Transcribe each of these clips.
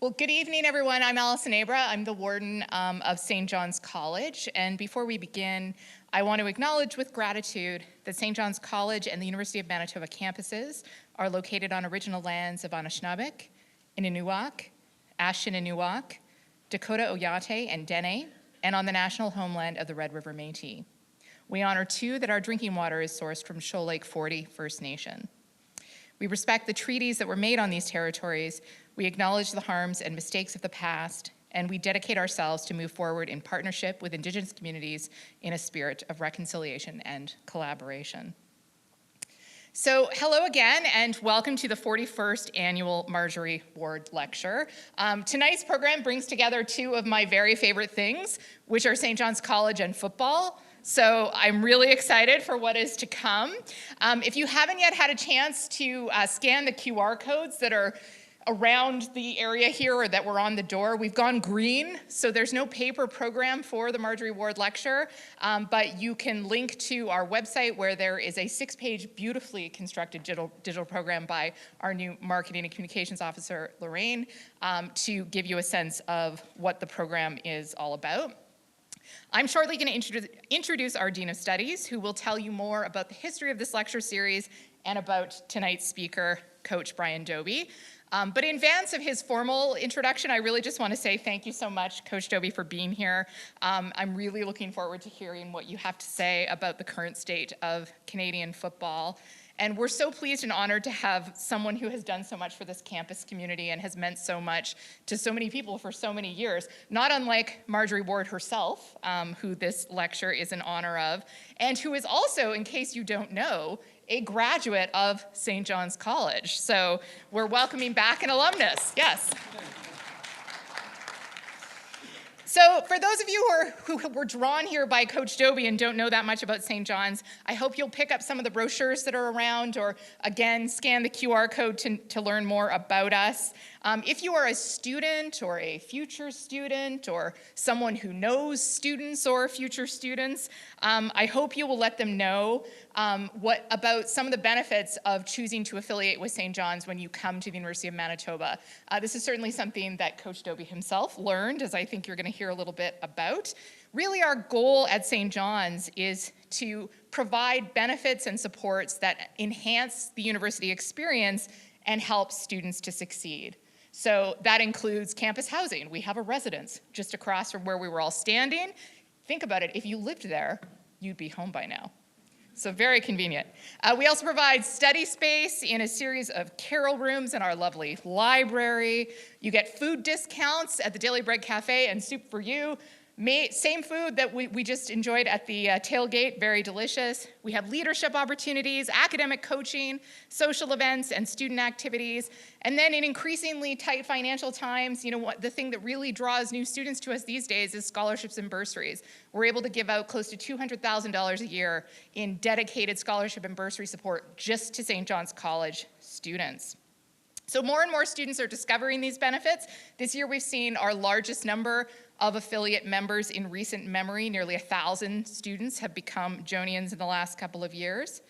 Well, good evening, everyone. I'm Allison Abra. I'm the warden of St. John's College. And before we begin, I want to acknowledge with gratitude that St. John's College and the University of Manitoba campuses are located on original lands of Anishinaabe, Inanuak, Ashinananuak, Dakota Oyate, and Dene, and on the national homeland of the Red River Métis. We honor, too, that our drinking water is sourced from Shoal Lake 40 First Nation. We respect the treaties that were made on these territories. We acknowledge the harms and mistakes of the past, and we dedicate ourselves to move forward in partnership with Indigenous communities in a spirit of reconciliation and collaboration. So hello again, and welcome to the 41st Annual Marjorie Ward Lecture. Tonight's program brings together two of my very favorite things, which are St. John's College and football. So I'm really excited for what is to come. If you haven't yet had a chance to scan the QR codes that are around the area here or that were on the door, we've gone green, so there's no paper program for the Marjorie Ward Lecture, but you can link to our website where there is a 6-page beautifully constructed digital program by our new Marketing and Communications Officer, Lorraine, to give you a sense of what the program is all about. I'm shortly going to introduce our Dean of Studies, who will tell you more about the history of this lecture series and about tonight's speaker, Coach Brian Dobie. But in advance of his formal introduction, I really just want to say thank you so much, Coach Dobie, for being here. I'm really looking forward to hearing what you have to say about the current state of Canadian football. And we're so pleased and honored to have someone who has done so much for this campus community and has meant so much to so many people for so many years, not unlike Marjorie Ward herself, who this lecture is in honor of, and who is also, in case you don't know, a graduate of St. John's College. So we're welcoming back an alumnus, yes. So for those of you who were drawn here by Coach Dobie and don't know that much about St. John's, I hope you'll pick up some of the brochures that are around or, again, scan the QR code to learn more about us. If you are a student or a future student or someone who knows students or future students, I hope you will let them know about some of the benefits of choosing to affiliate with St. John's when you come to the University of Manitoba. This is certainly something that Coach Dobie himself learned, as I think you're going to hear a little bit about. Really, our goal at St. John's is to provide benefits and supports that enhance the university experience and help students to succeed. So that includes campus housing. We have a residence just across from where we were all standing. Think about it, if you lived there, you'd be home by now. So very convenient. We also provide study space in a series of carol rooms in our lovely library. You get food discounts at the Daily Bread Cafe and Soup for You. Same food that we just enjoyed at the tailgate, very delicious. We have leadership opportunities, academic coaching, social events, and student activities. And then in increasingly tight financial times, the thing that really draws new students to us these days is scholarships and bursaries. We're able to give out close to $200,000 a year in dedicated scholarship and bursary support just to St. John's College students. So more and more students are discovering these benefits. This year we've seen our largest number of affiliate members in recent memory. Nearly 1,000 students have become Jonians in the last couple of years.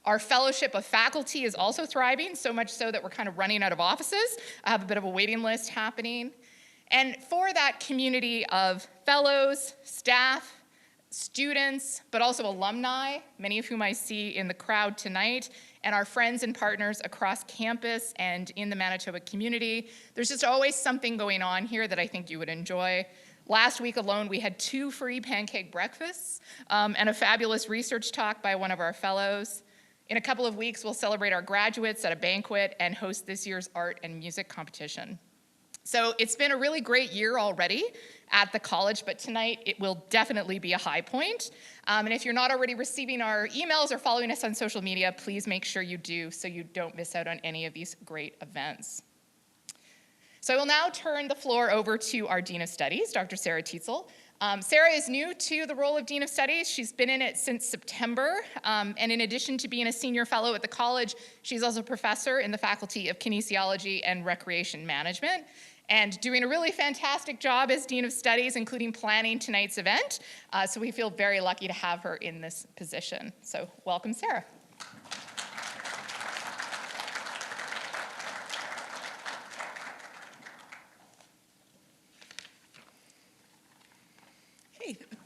Our fellowship of faculty is also thriving, so much so that we're kind of running out of offices. I have a bit of a waiting list happening. And for that community of fellows, staff, students, but also alumni, many of whom I see in the crowd tonight, and our friends and partners across campus and in the Manitoba community, there's just always something going on here that I think you would enjoy. Last week alone, we had 2 free pancake breakfasts and a fabulous research talk by one of our fellows. In a couple of weeks, we'll celebrate our graduates at a banquet and host this year's art and music competition. So it's been a really great year already at the college, but tonight it will definitely be a high point. And if you're not already receiving our emails or following us on social media, please make sure you do so you don't miss out on any of these great events. So I will now turn the floor over to our Dean of Studies, Dr. Sarah Tietzel. Sarah is new to the role of Dean of Studies. She's been in it since September, and in addition to being a senior fellow at the college, she's also a professor in the Faculty of Kinesiology and Recreation Management, and doing a really fantastic job as Dean of Studies, including planning tonight's event. So we feel very lucky to have her in this position. So welcome, Sarah.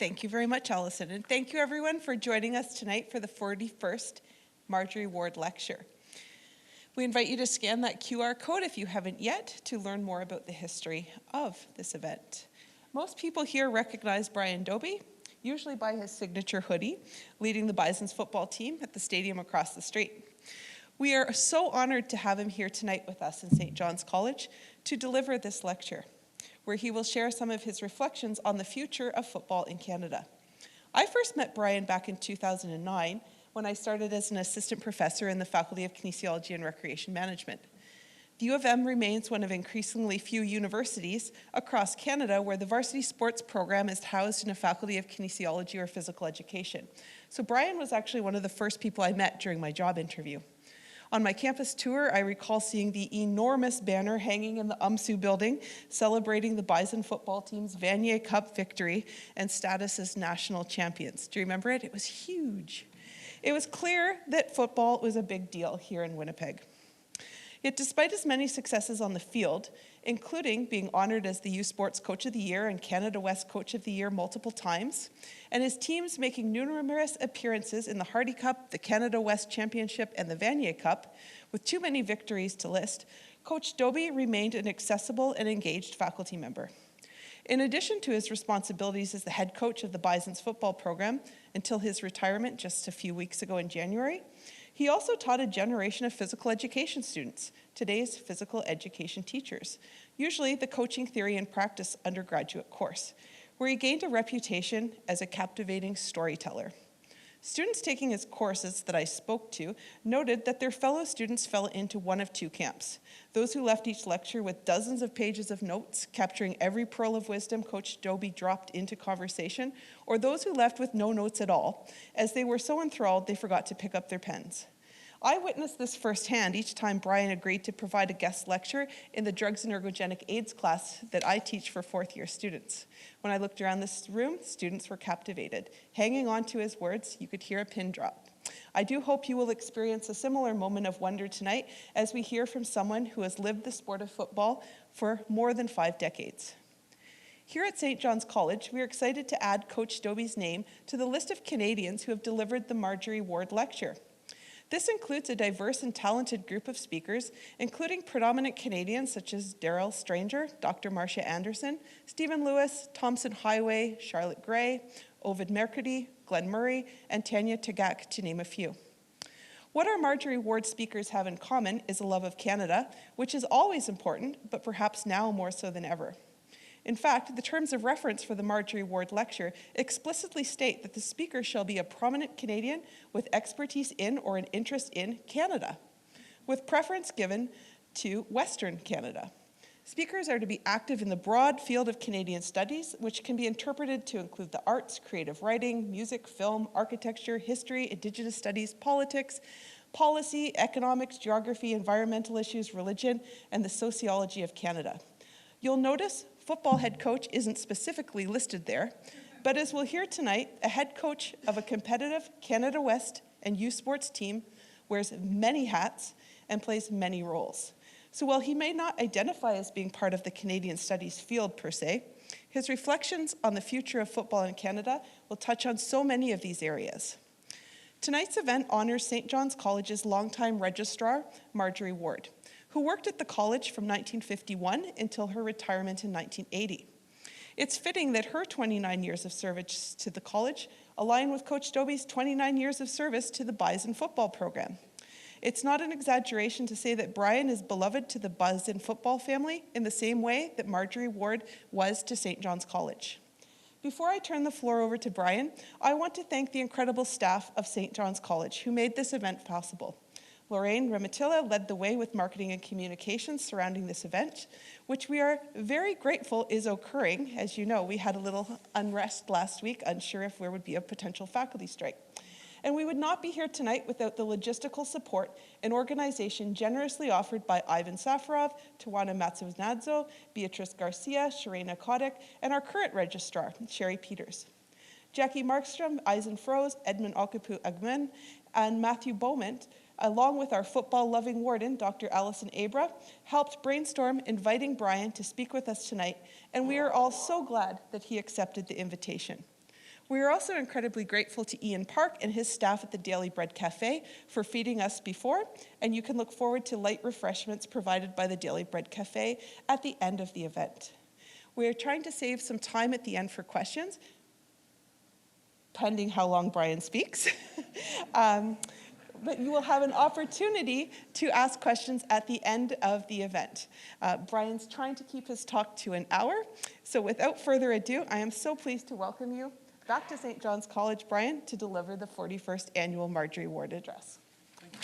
Thank you very much, Allison. And thank you, everyone, for joining us tonight for the 41st Marjorie Ward Lecture. We invite you to scan that QR code if you haven't yet to learn more about the history of this event. Most people here recognize Brian Dobie, usually by his signature hoodie, leading the Bison's football team at the stadium across the street. We are so honored to have him here tonight with us in St. John's College to deliver this lecture, where he will share some of his reflections on the future of football in Canada. I first met Brian back in 2009 when I started as an assistant professor in the Faculty of Kinesiology and Recreation Management. The U of M remains one of increasingly few universities across Canada where the varsity sports program is housed in a Faculty of Kinesiology or Physical Education. So Brian was actually one of the first people I met during my job interview. On my campus tour, I recall seeing the enormous banner hanging in the UMSU building celebrating the Bison football team's Vanier Cup victory and status as national champions. Do you remember it? It was huge. It was clear that football was a big deal here in Winnipeg. Yet despite his many successes on the field, including being honored as the U Sports Coach of the Year and Canada West Coach of the Year multiple times, and his teams making numerous appearances in the Hardy Cup, the Canada West Championship, and the Vanier Cup, with too many victories to list, Coach Dobie remained an accessible and engaged faculty member. In addition to his responsibilities as the head coach of the Bison's football program until his retirement just a few weeks ago in January, he also taught a generation of physical education students, today's physical education teachers, usually the Coaching Theory and Practice undergraduate course, where he gained a reputation as a captivating storyteller. Students taking his courses that I spoke to noted that their fellow students fell into one of two camps. Those who left each lecture with dozens of pages of notes, capturing every pearl of wisdom Coach Dobie dropped into conversation, or those who left with no notes at all, as they were so enthralled they forgot to pick up their pens. I witnessed this firsthand each time Brian agreed to provide a guest lecture in the Drugs and Ergogenic AIDS class that I teach for fourth-year students. When I looked around this room, students were captivated. Hanging on to his words, you could hear a pin drop. I do hope you will experience a similar moment of wonder tonight as we hear from someone who has lived the sport of football for more than 5 decades. Here at St. John's College, we are excited to add Coach Dobie's name to the list of Canadians who have delivered the Marjorie Ward Lecture. This includes a diverse and talented group of speakers, including predominant Canadians such as Daryl Stranger, Dr. Marcia Anderson, Stephen Lewis, Thompson Highway, Charlotte Gray, Ovid Mercredi, Glenn Murray, and Tanya Tagak, to name a few. What our Marjorie Ward speakers have in common is a love of Canada, which is always important, but perhaps now more so than ever. In fact, the terms of reference for the Marjorie Ward Lecture explicitly state that the speaker shall be a prominent Canadian with expertise in or an interest in Canada, with preference given to Western Canada. Speakers are to be active in the broad field of Canadian studies, which can be interpreted to include the arts, creative writing, music, film, architecture, history, Indigenous studies, politics, policy, economics, geography, environmental issues, religion, and the sociology of Canada. You'll notice football head coach isn't specifically listed there, but as we'll hear tonight, a head coach of a competitive Canada West and U Sports team wears many hats and plays many roles. So while he may not identify as being part of the Canadian studies field per se, his reflections on the future of football in Canada will touch on so many of these areas. Tonight's event honors St. John's College's longtime registrar, Marjorie Ward, who worked at the college from 1951 until her retirement in 1980. It's fitting that her 29 years of service to the college align with Coach Dobie's 29 years of service to the Bison football program. It's not an exaggeration to say that Brian is beloved to the Bison football family in the same way that Marjorie Ward was to St. John's College. Before I turn the floor over to Brian, I want to thank the incredible staff of St. John's College who made this event possible. Lorraine Rematilla led the way with marketing and communications surrounding this event, which we are very grateful is occurring. As you know, we had a little unrest last week, unsure if there would be a potential faculty strike. And we would not be here tonight without the logistical support and organization generously offered by Ivan Safarov, Tawana Matsuvnadzo, Beatrice Garcia, Sharena Kodak, and our current registrar, Sherry Peters. Jackie Markstrom, Eisen Froze, Edmund Okapu Agmen, and Matthew Beaumont, along with our football-loving warden, Dr. Allison Abra, helped brainstorm inviting Brian to speak with us tonight, and we are all so glad that he accepted the invitation. We are also incredibly grateful to Ian Park and his staff at the Daily Bread Cafe for feeding us before, and you can look forward to light refreshments provided by the Daily Bread Cafe at the end of the event. We are trying to save some time at the end for questions, pending how long Brian speaks. But you will have an opportunity to ask questions at the end of the event. Brian's trying to keep his talk to an hour, so without further ado, I am so pleased to welcome you back to St. John's College, Brian, to deliver the 41st Annual Marjorie Ward Address. Thank you.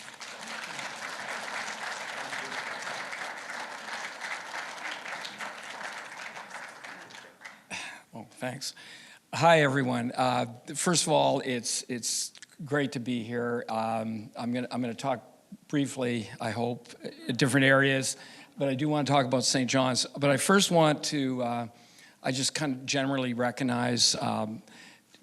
Oh, thanks. Hi, everyone. First of all, it's great to be here. I'm gonna talk briefly, I hope, in different areas, but I do want to talk about St. John's. But I first want to, I just kind of generally recognize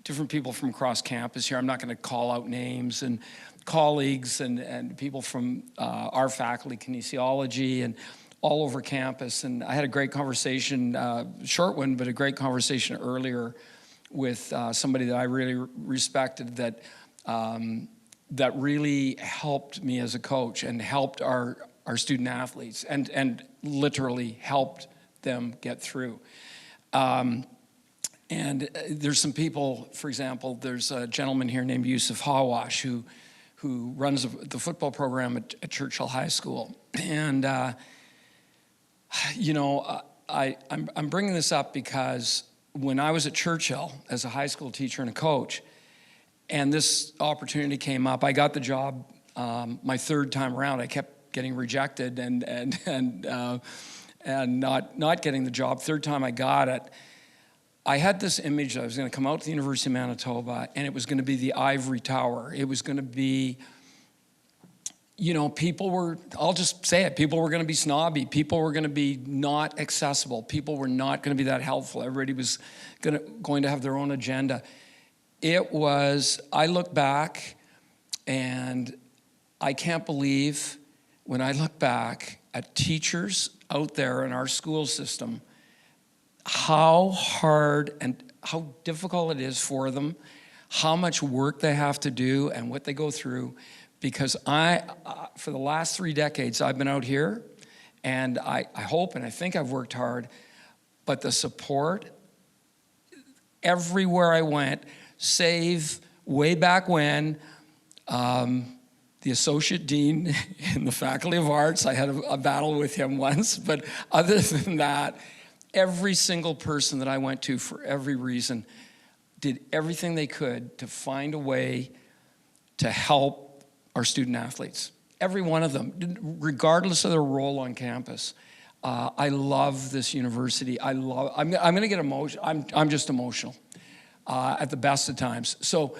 different people from across campus here. I'm not going to call out names, and colleagues and people from our faculty, kinesiology, and all over campus. And I had a great conversation, short one, but a great conversation earlier with somebody that I really respected, that that really helped me as a coach and helped our student athletes and literally helped them get through. And there's some people, for example, there's a gentleman here named Yusuf Hawash who runs the football program at Churchill High School. And, you know, I'm bringing this up because when I was at Churchill as a high school teacher and a coach, and this opportunity came up, I got the job my third time around. I kept getting rejected and not getting the job. Third time I got it, I had this image that I was going to come out to the University of Manitoba, and it was going to be the ivory tower. It was going to be, you know, people were, I'll just say it, people were going to be snobby. People were going to be not accessible. People were not going to be that helpful. Everybody was going to have their own agenda. It was, I look back, and I can't believe when I look back at teachers out there in our school system, how hard and how difficult it is for them, how much work they have to do and what they go through. Because for the last 3 decades, I've been out here, and I hope and I think I've worked hard, but the support, everywhere I went, save way back when, the associate dean in the Faculty of Arts, I had a battle with him once, but other than that, every single person that I went to for every reason did everything they could to find a way to help our student athletes. Every one of them, regardless of their role on campus. I love this university. I'm going to get emotional. I'm just emotional at the best of times. So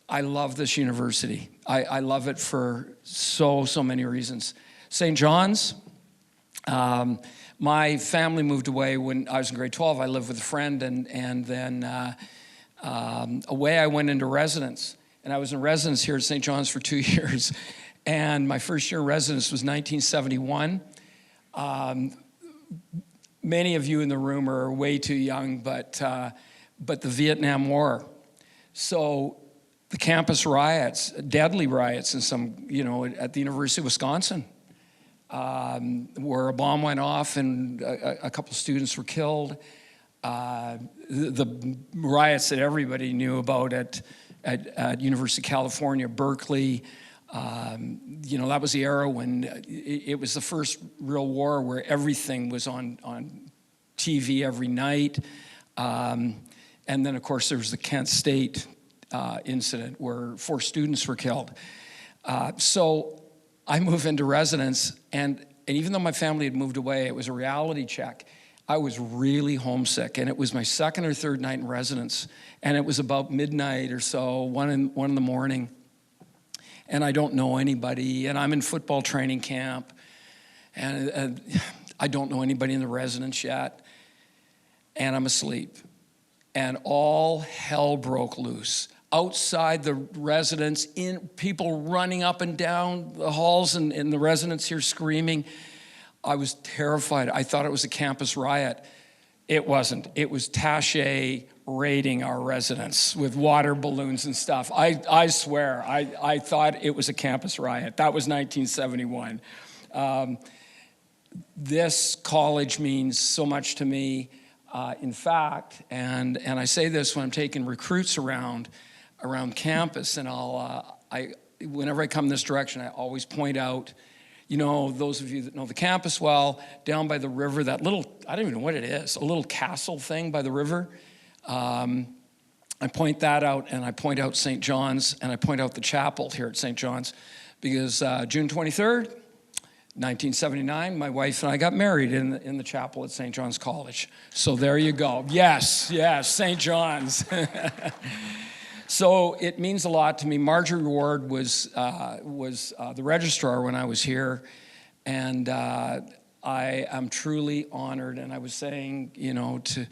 I love this university. I love it for so many reasons. St. John's, my family moved away when I was in grade 12. I lived with a friend, and then away I went into residence. And I was in residence here at St. John's for 2 years. And my first year in residence was 1971. Many of you in the room are way too young, but the Vietnam War. So the campus riots, deadly riots in some, you know, at the University of Wisconsin, where a bomb went off and a couple students were killed. The riots that everybody knew about at University of California, Berkeley, you know, that was the era when it was the first real war where everything was on TV every night. And then, of course, there was the Kent State incident where 4 students were killed. So I moved into residence, and even though my family had moved away, it was a reality check. I was really homesick, and it was my second or third night in residence, and it was about midnight or so, one in the morning, and I don't know anybody, and I'm in football training camp, and I don't know anybody in the residence yet, and I'm asleep, and all hell broke loose. Outside the residence, people running up and down the halls and in the residence here screaming. I was terrified. I thought it was a campus riot. It wasn't. It was Taché raiding our residence with water balloons and stuff. I swear, I thought it was a campus riot. That was 1971. This college means so much to me. In fact, and I say this when I'm taking recruits around campus, and whenever I come this direction, I always point out, you know, those of you that know the campus well, down by the river, that little, I don't even know what it is, a little castle thing by the river. I point that out, and I point out St. John's, and I point out the chapel here at St. John's, because June 23rd, 1979, my wife and I got married in the chapel at St. John's College. So there you go. Yes, St. John's. So it means a lot to me. Marjorie Ward was the registrar when I was here, and I am truly honored. And I was saying, you know, to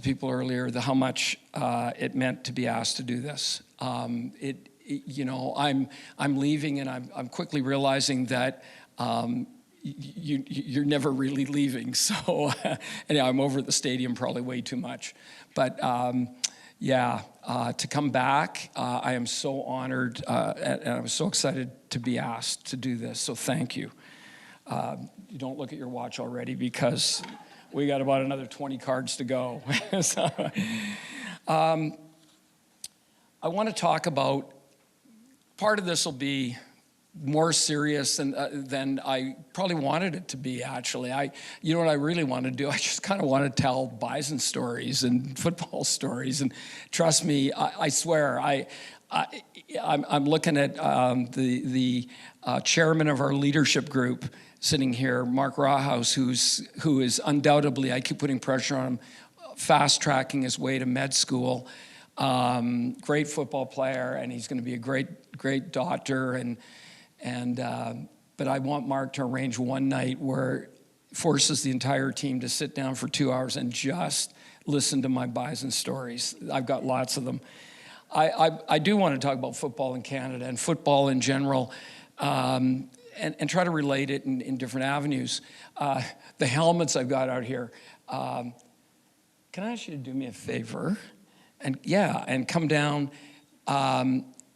people earlier, how much it meant to be asked to do this. You know, I'm leaving, and I'm quickly realizing that you're never really leaving. So anyway, I'm over at the stadium probably way too much, but. To come back, I am so honored, and I'm so excited to be asked to do this, so thank you. You don't look at your watch already, because we got about another 20 cards to go. So, I want to talk about, part of this will be more serious than I probably wanted it to be, actually. You know what I really want to do? I just kind of want to tell bison stories and football stories. And trust me, I swear, I'm looking at the chairman of our leadership group sitting here, Mark Rawhouse, who is undoubtedly, I keep putting pressure on him, fast-tracking his way to med school. Great football player, and he's going to be a great doctor. But I want Mark to arrange one night where forces the entire team to sit down for 2 hours and just listen to my bison stories. I've got lots of them. I do want to talk about football in Canada and football in general, and try to relate it in different avenues. The helmets I've got out here. Can I ask you to do me a favor? And come down.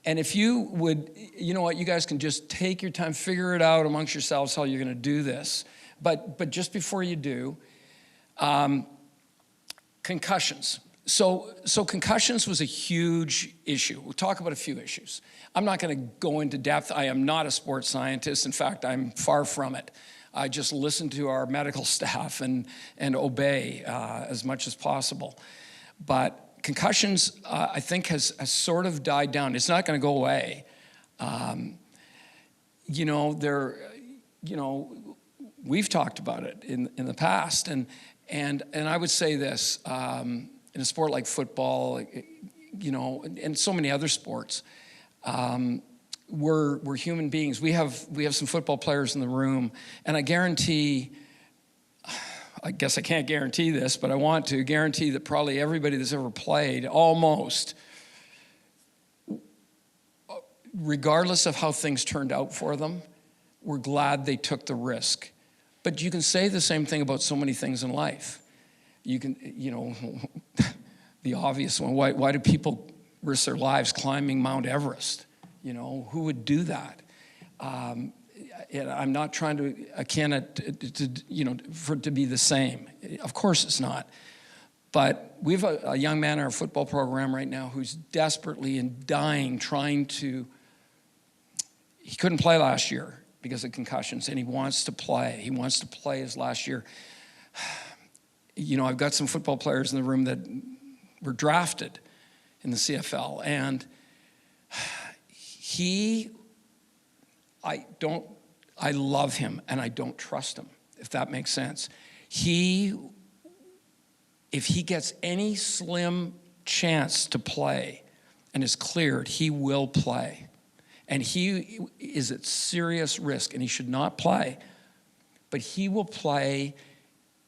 And if you would, you know what, you guys can just take your time, figure it out amongst yourselves how you're going to do this. But just before you do, concussions. So concussions was a huge issue. We'll talk about a few issues. I'm not going to go into depth. I am not a sports scientist. In fact, I'm far from it. I just listen to our medical staff and obey as much as possible. But concussions, I think, has sort of died down. It's not going to go away. We've talked about it in the past, and I would say this: in a sport like football, and so many other sports, we're human beings. We have some football players in the room, and I guarantee. I guess I can't guarantee this, but I want to guarantee that probably everybody that's ever played, almost, regardless of how things turned out for them, we're glad they took the risk. But you can say the same thing about so many things in life. You can, the obvious one, why do people risk their lives climbing Mount Everest? Who would do that? I'm not trying to akin it for it to be the same. Of course it's not. But we have a young man in our football program right now who's desperately and dying trying to. He couldn't play last year because of concussions, and he wants to play. He wants to play his last year. I've got some football players in the room that were drafted in the CFL, and I love him, and I don't trust him, if that makes sense. If he gets any slim chance to play and is cleared, he will play. And he is at serious risk, and he should not play. But he will play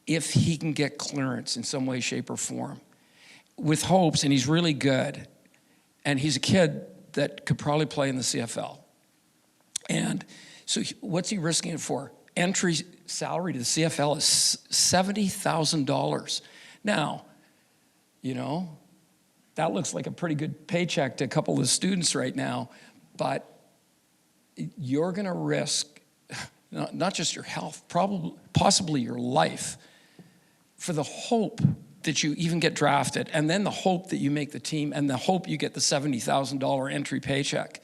if he can get clearance in some way, shape, or form, with hopes, and he's really good. And he's a kid that could probably play in the CFL. And so what's he risking it for? entry salary to the CFL is $70,000. Now, you know, that looks like a pretty good paycheck to a couple of the students right now, but you're going to risk not just your health, possibly your life, for the hope that you even get drafted, and then the hope that you make the team, and the hope you get the $70,000 entry paycheck.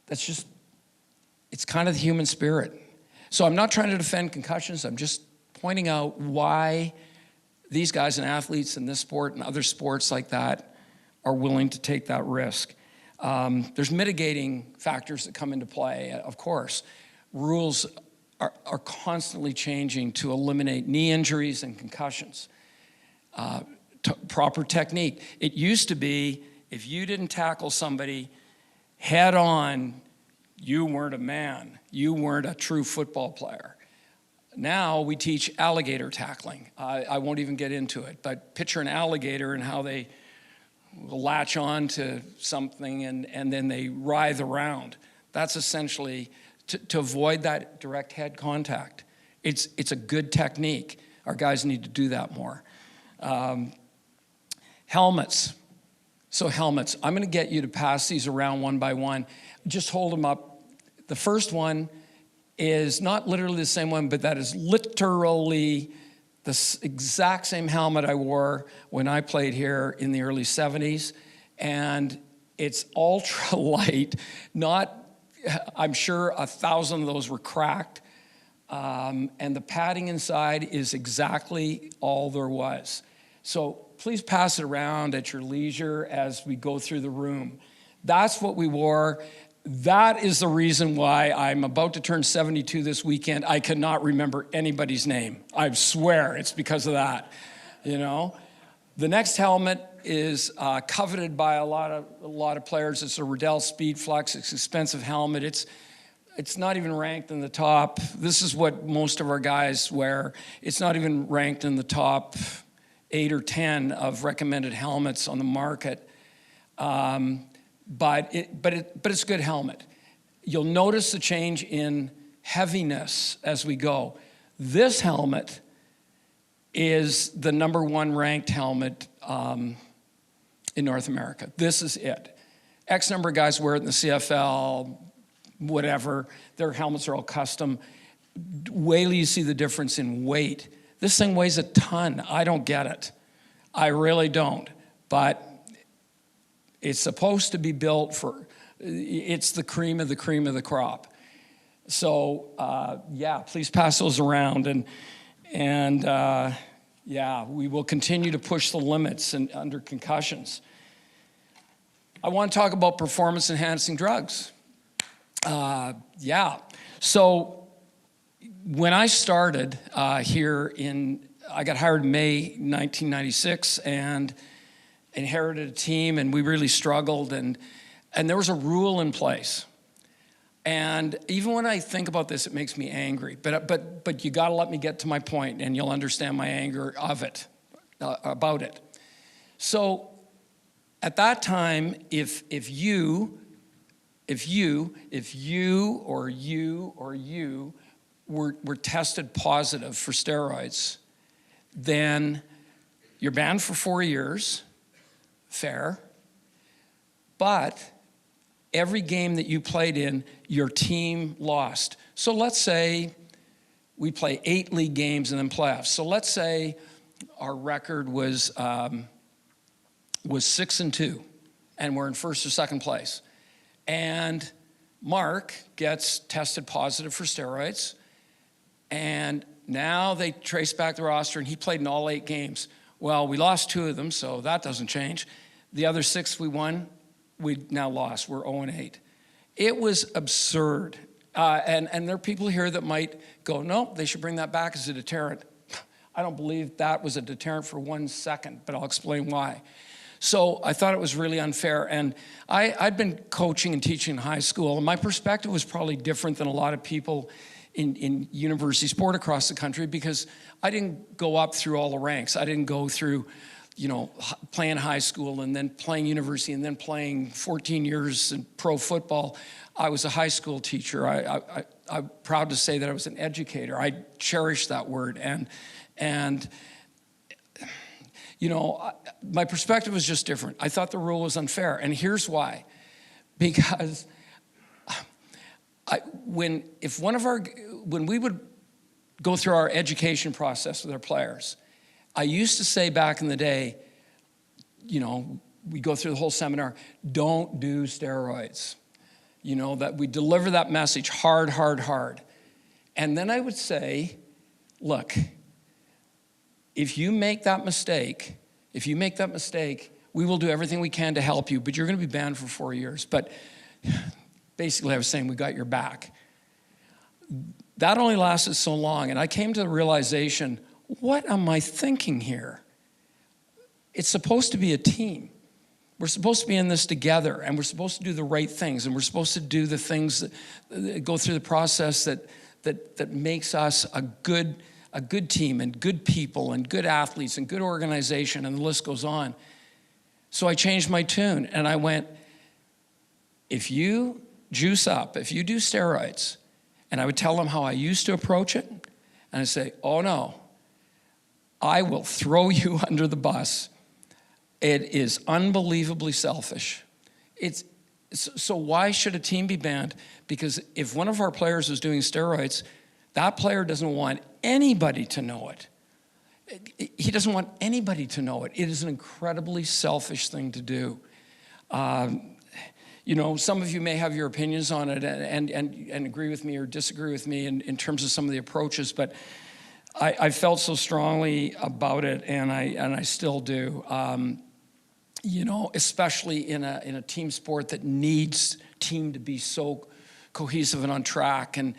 That's just, it's kind of the human spirit. So I'm not trying to defend concussions. I'm just pointing out why these guys and athletes in this sport and other sports like that are willing to take that risk. There's mitigating factors that come into play, of course. Rules are constantly changing to eliminate knee injuries and concussions. Proper technique. It used to be, if you didn't tackle somebody head on, you weren't a man. You weren't a true football player. Now we teach alligator tackling. I won't even get into it, but picture an alligator and how they latch on to something and then they writhe around. That's essentially to avoid that direct head contact. It's a good technique. Our guys need to do that more. Helmets. So helmets. I'm going to get you to pass these around one by one. Just hold them up. The first one is not literally the same one, but that is literally the exact same helmet I wore when I played here in the early 70s. And it's ultra light. I'm sure 1,000 of those were cracked. And the padding inside is exactly all there was. So please pass it around at your leisure as we go through the room. That's what we wore. That is the reason why I'm about to turn 72 this weekend. I cannot remember anybody's name. I swear it's because of that, you know. The next helmet is coveted by a lot of players. It's a Riddell Speed Flex. It's an expensive helmet. It's not even ranked in the top. This is what most of our guys wear. It's not even ranked in the top 8 or 10 of recommended helmets on the market. But it's a good helmet. You'll notice the change in heaviness as we go. This helmet is the #1 ranked helmet in North America. This is it. X number of guys wear it in the CFL, whatever. Their helmets are all custom. Wait till you see the difference in weight. This thing weighs a ton. I don't get it. I really don't. But it's supposed to be built for, it's the cream of the cream of the crop. So, yeah, please pass those around. And yeah, we will continue to push the limits under concussions. I want to talk about performance-enhancing drugs. Yeah, so when I started here I got hired in May 1996 and inherited a team, and we really struggled, and there was a rule in place. And even when I think about this, it makes me angry. But you got to let me get to my point, and you'll understand my anger about it. So at that time, if you were tested positive for steroids, then you're banned for 4 years. Fair. But every game that you played in, your team lost. So let's say we play 8 league games and then playoffs. So let's say our record was 6-2, and we're in first or second place. And Mark gets tested positive for steroids, and now they trace back the roster, and he played in all 8 games. Well, we lost 2 of them, so that doesn't change. The other 6 we won, we now lost. We're 0-8. It was absurd. And there are people here that might go, no, they should bring that back as a deterrent. I don't believe that was a deterrent for 1 second, but I'll explain why. So I thought it was really unfair. And I'd been coaching and teaching in high school, and my perspective was probably different than a lot of people in university sport across the country, because I didn't go up through all the ranks. I didn't go through, playing high school and then playing university and then playing 14 years in pro football. I was a high school teacher. I'm proud to say that I was an educator. I cherish that word. And you know, my perspective was just different. I thought the rule was unfair. And here's why. Because when we would go through our education process with our players, I used to say back in the day, you know, we go through the whole seminar, don't do steroids. You know, that we deliver that message hard, hard, hard. And then I would say, look, if you make that mistake, we will do everything we can to help you, but you're going to be banned for 4 years. But basically, I was saying, we got your back. That only lasted so long, and I came to the realization, what am I thinking here? It's supposed to be a team. We're supposed to be in this together, and we're supposed to do the right things, and we're supposed to do the things that go through the process that makes us a good team and good people and good athletes and good organization, and the list goes on. So I changed my tune, and I went, if you juice up, if you do steroids, and I would tell them how I used to approach it, and I'd say, oh no, I will throw you under the bus. It is unbelievably selfish. So why should a team be banned? Because if one of our players is doing steroids, that player doesn't want anybody to know it. He doesn't want anybody to know it. It is an incredibly selfish thing to do. You know, some of you may have your opinions on it and agree with me or disagree with me in terms of some of the approaches, but I felt so strongly about it, and I still do. You know, especially in a team sport that needs team to be so cohesive and on track, and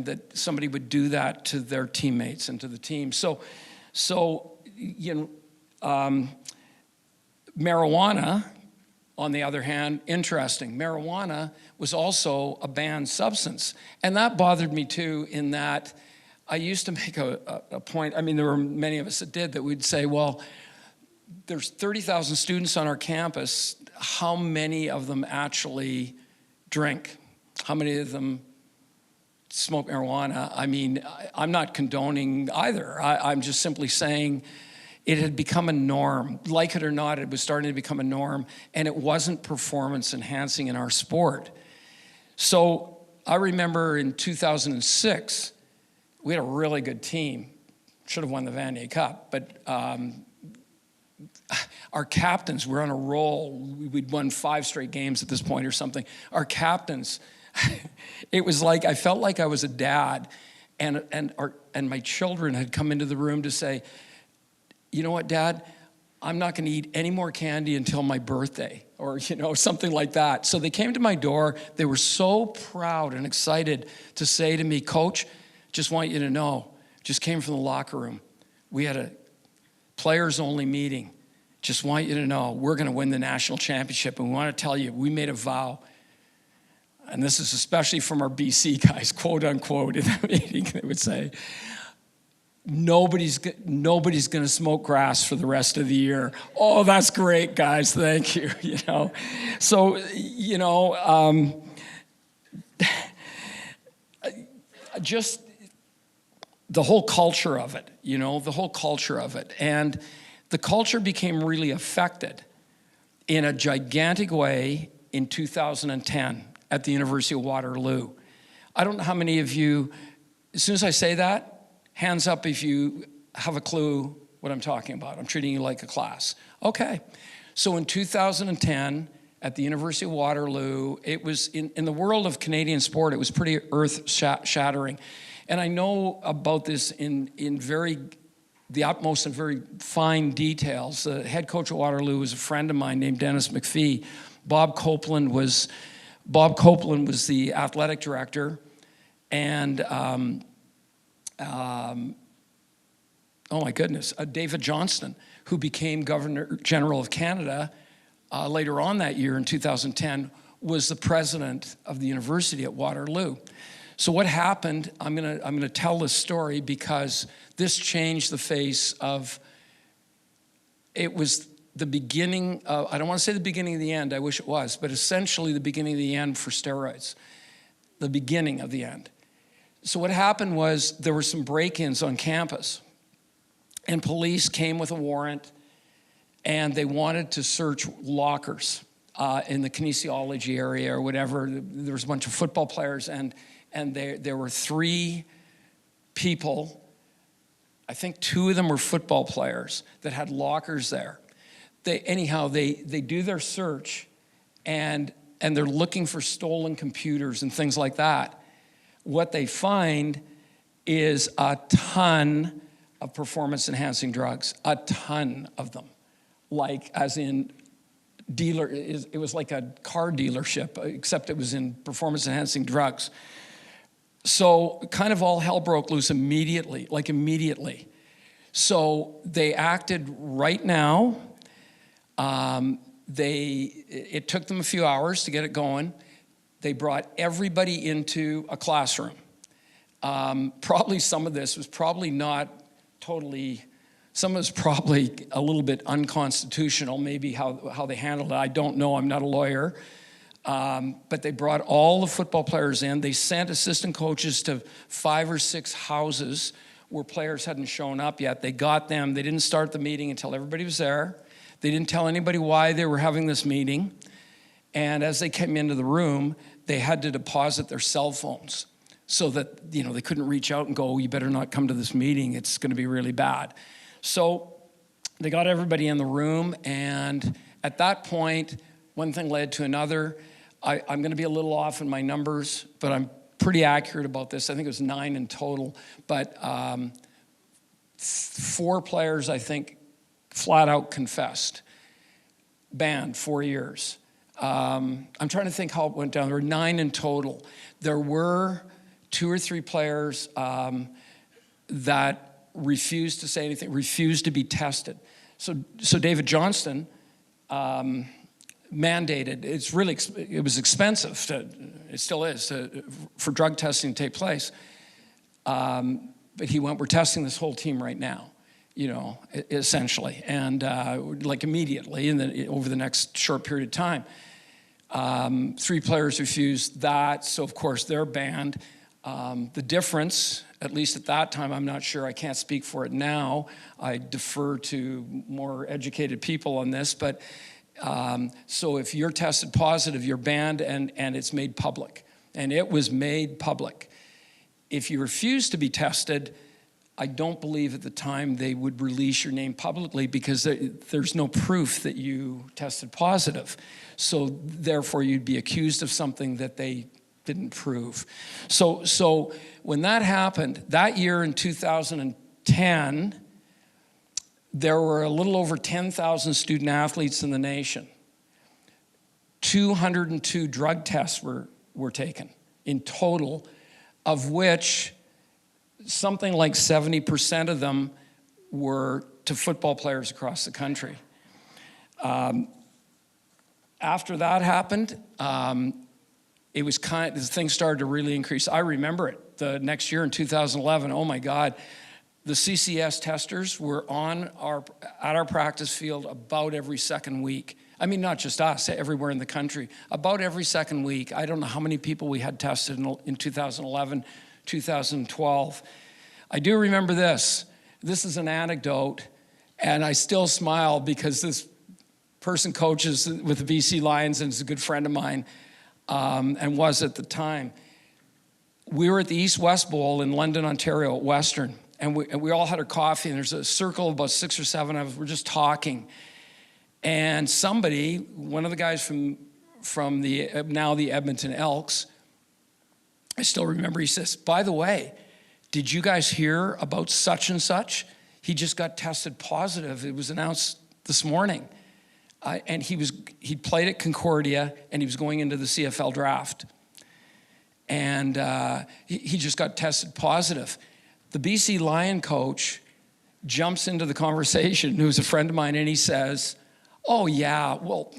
that somebody would do that to their teammates and to the team. So you know, marijuana, on the other hand, interesting. Marijuana was also a banned substance, and that bothered me too, in that I used to make a point. I mean, there were many of us that did, that we'd say, well, there's 30,000 students on our campus. How many of them actually drink? How many of them smoke marijuana? I mean, I'm not condoning either. I'm just simply saying it had become a norm. Like it or not, it was starting to become a norm, and it wasn't performance enhancing in our sport. So I remember in 2006, we had a really good team. Should have won the Vanier Cup, but our captains were on a roll. We'd won 5 straight games at this point or something. Our captains, it was like, I felt like I was a dad, and my children had come into the room to say, you know what, Dad, I'm not going to eat any more candy until my birthday, or, you know, something like that. So they came to my door. They were so proud and excited to say to me, Coach, just want you to know, just came from the locker room. We had a players-only meeting. Just want you to know, we're going to win the national championship, and we want to tell you, we made a vow. And this is especially from our BC guys, quote unquote, in that meeting. They would say, nobody's going to smoke grass for the rest of the year. Oh, that's great, guys. Thank you. You know, so, you know, just the whole culture of it, you know, the whole culture of it. And the culture became really affected in a gigantic way in 2010 at the University of Waterloo. I don't know how many of you, as soon as I say that, hands up if you have a clue what I'm talking about. I'm treating you like a class. Okay. So in 2010, at the University of Waterloo, it was, in the world of Canadian sport, it was pretty earth-shattering. And I know about this in the utmost and very fine details. The head coach at Waterloo was a friend of mine named Dennis McPhee. Bob Copeland was the athletic director, and oh my goodness, David Johnston, who became Governor General of Canada later on that year in 2010, was the president of the university at Waterloo. So what happened, I'm gonna tell this story because this changed the face of, it was the beginning of, I don't want to say the beginning of the end, I wish it was, but essentially the beginning of the end for steroids. The beginning of the end. So what happened was there were some break-ins on campus, and police came with a warrant, and they wanted to search lockers in the kinesiology area or whatever. There was a bunch of football players, and there were 3 people, I think 2 of them were football players, that had lockers there. They do their search, and they're looking for stolen computers and things like that. What they find is a ton of performance-enhancing drugs, a ton of them. Like, as in it was like a car dealership, except it was in performance-enhancing drugs. So kind of all hell broke loose immediately. So they acted right now. It took them a few hours to get it going. They brought everybody into a classroom. Probably some of this was probably not totally, some of it was probably a little bit unconstitutional, maybe how they handled it. I don't know, I'm not a lawyer. But they brought all the football players in. They sent assistant coaches to 5 or 6 houses where players hadn't shown up yet. They got them. They didn't start the meeting until everybody was there. They didn't tell anybody why they were having this meeting. And as they came into the room, they had to deposit their cell phones so that, they couldn't reach out and go, you better not come to this meeting. It's going to be really bad. So they got everybody in the room. And at that point, one thing led to another. I'm going to be a little off in my numbers, but I'm pretty accurate about this. I think it was 9 in total. But 4 players, I think, flat out confessed. Banned 4 years. I'm trying to think how it went down. There were 9 in total. There were 2 or 3 players that refused to say anything, refused to be tested. So David Johnston mandated, it was expensive, it still is, for drug testing to take place. But he went, we're testing this whole team right now, essentially, and immediately, and then over the next short period of time. 3 players refused that, so of course they're banned. The difference, at least at that time, I'm not sure, I can't speak for it now. I defer to more educated people on this, but so if you're tested positive, you're banned, and it's made public. And it was made public. If you refuse to be tested, I don't believe at the time they would release your name publicly because there's no proof that you tested positive. So therefore, you'd be accused of something that they didn't prove. So when that happened, that year in 2010, there were a little over 10,000 student athletes in the nation. 202 drug tests were taken in total, of which something like 70% of them were to football players across the country. After that happened, things started to really increase. I remember it. The next year in 2011, oh my God, the CCS testers were at our practice field about every second week. I mean, not just us, everywhere in the country. About every second week. I don't know how many people we had tested in 2011, 2012. I do remember this. This is an anecdote, and I still smile because this person coaches with the BC Lions and is a good friend of mine, and was at the time. We were at the East-West Bowl in London, Ontario, at Western, and we all had our coffee, and there's a circle of about 6 or 7 of us. We're just talking. And somebody, one of the guys from the Edmonton Elks, I still remember, he says, by the way, did you guys hear about such and such? He just got tested positive. It was announced this morning. And he played at Concordia, and he was going into the CFL draft. And he just got tested positive. The BC Lion coach jumps into the conversation, who's a friend of mine, and he says, oh yeah, well,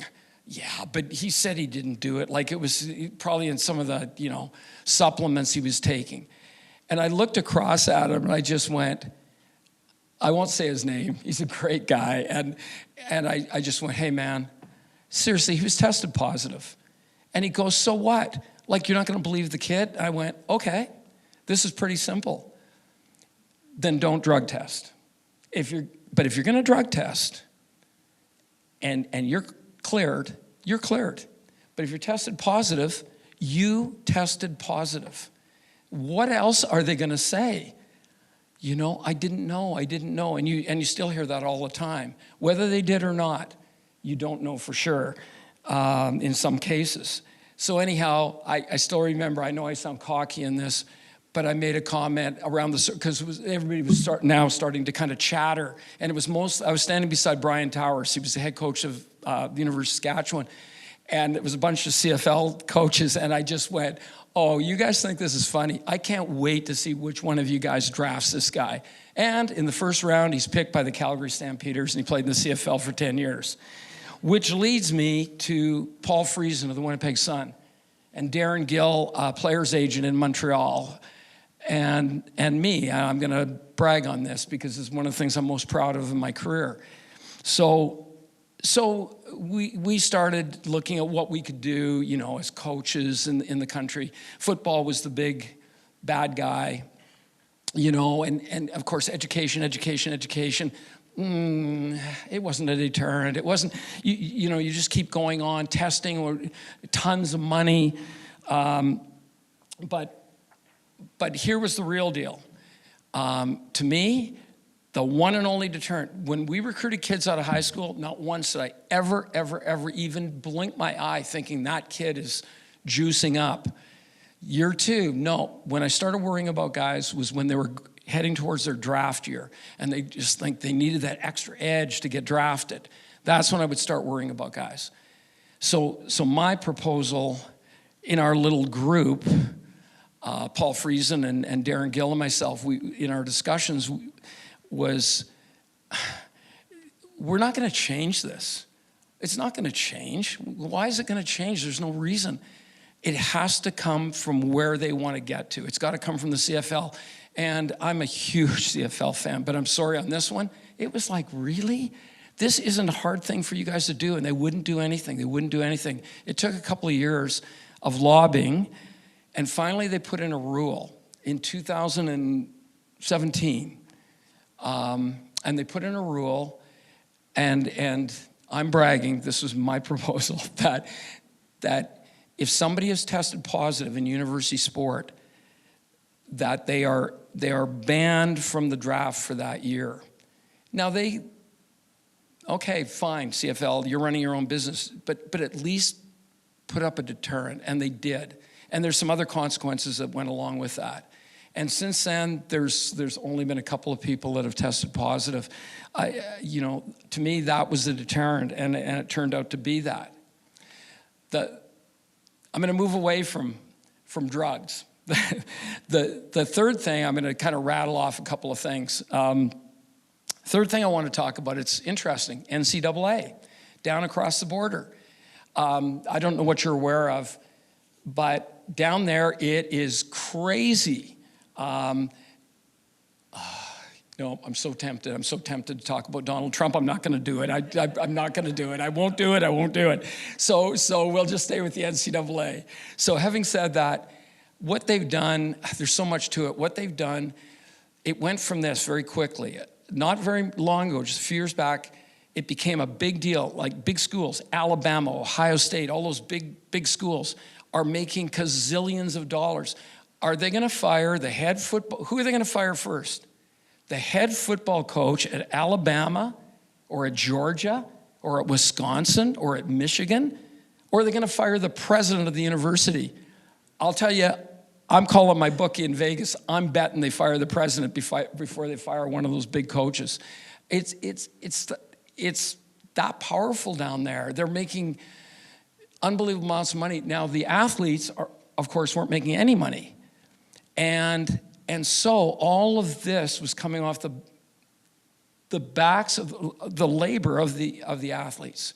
yeah, but he said he didn't do it. Like it was probably in some of the, supplements he was taking. And I looked across at him and I just went, I won't say his name. He's a great guy. And I just went, hey man, seriously, he was tested positive. And he goes, so what? Like, you're not going to believe the kid? I went, okay. This is pretty simple. Then don't drug test. But if you're going to drug test and you're cleared, you're cleared. But if you're tested positive, you tested positive. What else are they going to say? You know, I didn't know. And you still hear that all the time. Whether they did or not, you don't know for sure in some cases. So anyhow, I still remember, I know I sound cocky in this, but I made a comment around because everybody was starting to kind of chatter. And it was I was standing beside Brian Towers. He was the head coach of the University of Saskatchewan. And it was a bunch of CFL coaches, and I just went, oh, you guys think this is funny? I can't wait to see which one of you guys drafts this guy. And in the first round, he's picked by the Calgary Stampeders, and he played in the CFL for 10 years. Which leads me to Paul Friesen of the Winnipeg Sun, and Darren Gill, player's agent in Montreal, and me. I'm going to brag on this because it's one of the things I'm most proud of in my career. So we started looking at what we could do, you know, as coaches in the country. Football was the big bad guy, you know, and of course education. It wasn't a deterrent. It wasn't, you know, you just keep going on, testing, or tons of money. But here was the real deal. To me, the one and only deterrent. When we recruited kids out of high school, not once did I ever even blink my eye thinking that kid is juicing up. Year two, no. When I started worrying about guys was when they were heading towards their draft year and they just think they needed that extra edge to get drafted. That's when I would start worrying about guys. So my proposal in our little group, Paul Friesen and Darren Gill and myself, in our discussions, was we're not going to change this. It's not going to change. Why is it going to change? There's no reason. It has to come from where they want to get to. It's got to come from the CFL. And I'm a huge CFL fan, but I'm sorry on this one. It was like, really? This isn't a hard thing for you guys to do, and they wouldn't do anything. It took a couple of years of lobbying, and finally they put in a rule in 2017. And they put in a rule, and I'm bragging, this was my proposal, that if somebody is tested positive in university sport, that they are banned from the draft for that year. Now okay, fine, CFL, you're running your own business, but at least put up a deterrent, and they did. And there's some other consequences that went along with that. And since then, there's only been a couple of people that have tested positive. You know, to me, that was the deterrent, and it turned out to be that. I'm going to move away from drugs. The third thing, I'm going to kind of rattle off a couple of things. Third thing I want to talk about, it's interesting, NCAA, down across the border. I don't know what you're aware of, but down there it is crazy. No, I'm so tempted. I'm so tempted to talk about Donald Trump. I'm not going to do it. I'm not going to do it. I won't do it. So we'll just stay with the NCAA. So having said that, what they've done, there's so much to it. What they've done, it went from this very quickly. Not very long ago, just a few years back, it became a big deal. Like big schools, Alabama, Ohio State, all those big schools are making gazillions of dollars. Are they going to fire the head football? Who are they going to fire first? The head football coach at Alabama or at Georgia or at Wisconsin or at Michigan? Or are they going to fire the president of the university? I'll tell you, I'm calling my bookie in Vegas. I'm betting they fire the president before they fire one of those big coaches. It's that powerful down there. They're making unbelievable amounts of money. Now, the athletes, of course, weren't making any money. And so all of this was coming off the backs of the labor of the athletes.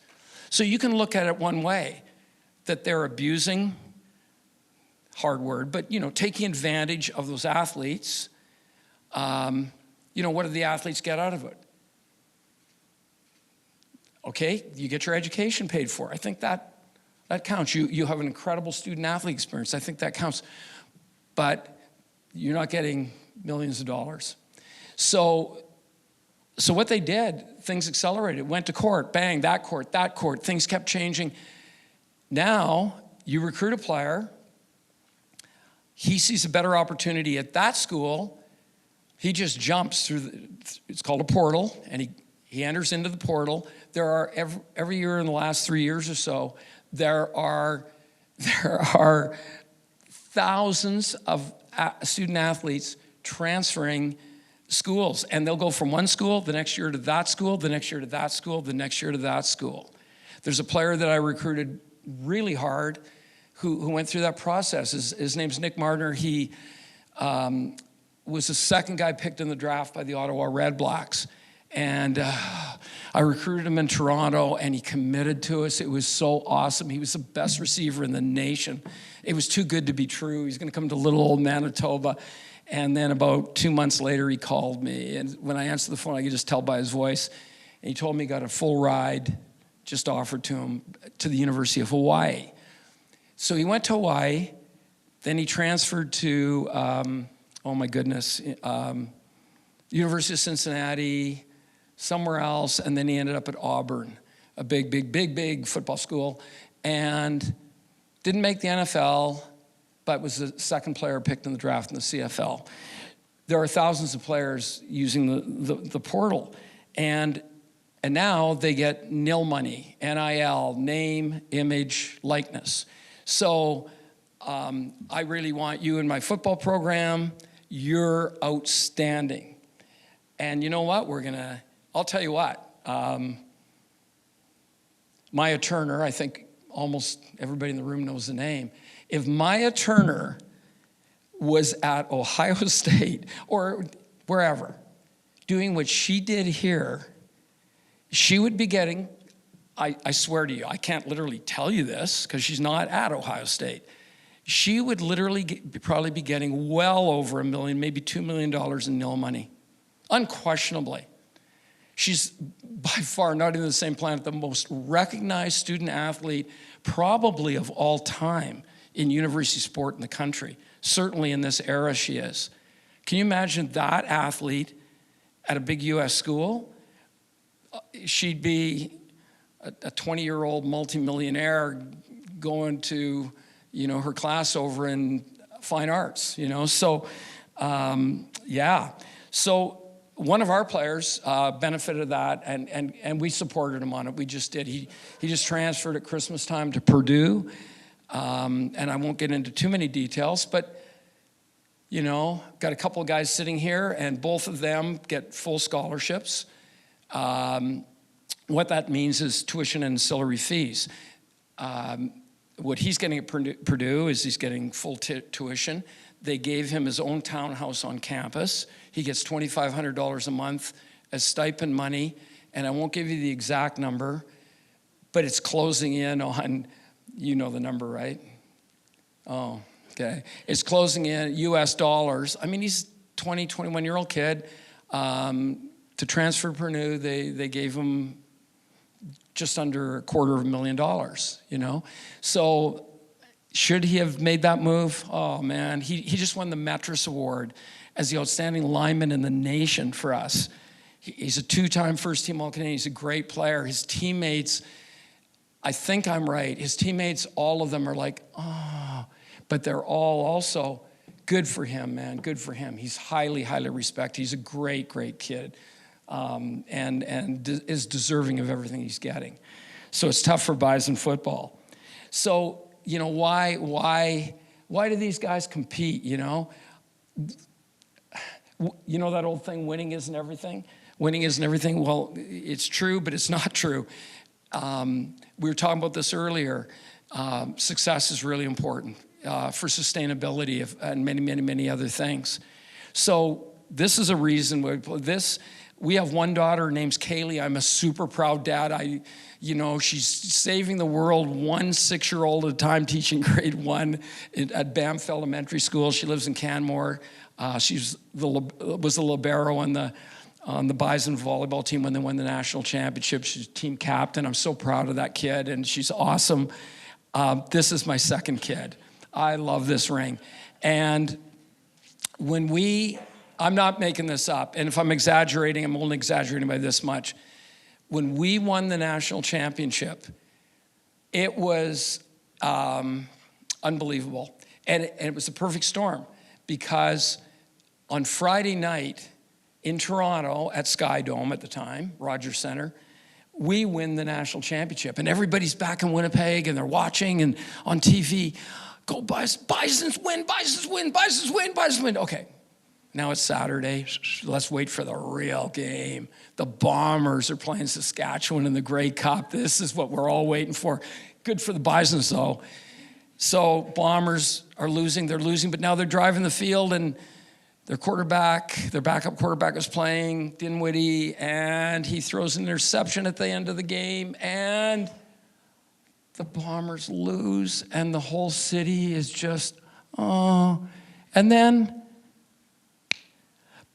So you can look at it one way, that they're abusing, hard word, but taking advantage of those athletes. What do the athletes get out of it? Okay, you get your education paid for. I think that counts. You have an incredible student-athlete experience. I think that counts. But you're not getting millions of dollars. So what they did, things accelerated, went to court, bang, that court, things kept changing. Now, you recruit a player, he sees a better opportunity at that school, he just jumps through, it's called a portal, and he enters into the portal. There are, every year in the last 3 years or so, there are thousands of student athletes transferring schools, and they'll go from one school, the next year to that school, the next year to that school, the next year to that school. There's a player that I recruited really hard who went through that process. His name's Nick Martiner. He was the second guy picked in the draft by the Ottawa Red Blacks. And I recruited him in Toronto, and he committed to us. It was so awesome. He was the best receiver in the nation. It was too good to be true. He's going to come to little old Manitoba. And then about 2 months later, he called me. And when I answered the phone, I could just tell by his voice. And he told me he got a full ride just offered to him to the University of Hawaii. So he went to Hawaii. Then he transferred to, oh my goodness, University of Cincinnati, somewhere else. And then he ended up at Auburn, a big football school. And didn't make the NFL, but was the second player picked in the draft in the CFL. There are thousands of players using the portal. And now they get nil money, NIL, name, image, likeness. So I really want you in my football program. You're outstanding. And you know what? I'll tell you what. Maya Turner, I think almost everybody in the room knows the name. If Maya Turner was at Ohio State or wherever doing what she did here, she would be getting, I swear to you, I can't literally tell you this because she's not at Ohio State. She would literally probably be getting well over $1 million, maybe $2 million in nil money, unquestionably. She's by far not in the same planet, the most recognized student athlete probably of all time in university sport in the country. Certainly in this era she is. Can you imagine that athlete at a big US school? She'd be a 20-year-old multimillionaire going to, her class over in fine arts, So, yeah. So one of our players benefited of that, and we supported him on it. We just did. He just transferred at Christmas time to Purdue, and I won't get into too many details, but, got a couple of guys sitting here, and both of them get full scholarships. What that means is tuition and ancillary fees. What he's getting at Purdue is he's getting full tuition. They gave him his own townhouse on campus. He gets $2,500 a month as stipend money, and I won't give you the exact number, but it's closing in on, the number, right? Oh, okay. It's closing in US dollars. I mean, he's a 21-year-old kid. To transfer to Purdue, they gave him just under $250,000, So should he have made that move? Oh, man. He just won the Metris Award as the outstanding lineman in the nation for us. He's a two-time first-team All-Canadian. He's a great player. His teammates, I think I'm right, his teammates, all of them are like, oh, but they're all also good for him, man, good for him. He's highly, highly respected. He's a great, great kid. And is deserving of everything he's getting. So it's tough for Bison football. So, why do these guys compete, that old thing, winning isn't everything? Winning isn't everything. Well, it's true, but it's not true. We were talking about this earlier. Success is really important for sustainability and many, many, many other things. So this is a reason we have one daughter, her name's Kaylee. I'm a super proud dad. She's saving the world 1 6-year-old at a time, teaching grade 1 at Banff Elementary School. She lives in Canmore. She was the libero on the Bison volleyball team when they won the national championship. She's team captain. I'm so proud of that kid, and she's awesome. This is my second kid. I love this ring. And I'm not making this up, and if I'm exaggerating, I'm only exaggerating by this much. When we won the national championship, it was unbelievable. And it was a perfect storm, because on Friday night in Toronto at Sky Dome at the time, Rogers Centre, we win the national championship. And everybody's back in Winnipeg and they're watching and on TV, go Bisons win, Bisons win, Bisons win, Bisons win. Okay, now it's Saturday. Let's wait for the real game. The Bombers are playing Saskatchewan in the Grey Cup. This is what we're all waiting for. Good for the Bisons, though. So Bombers are losing, but now they're driving the field, and their backup quarterback is playing, Dinwiddie, and he throws an interception at the end of the game, and the Bombers lose, and the whole city is just, oh. And then,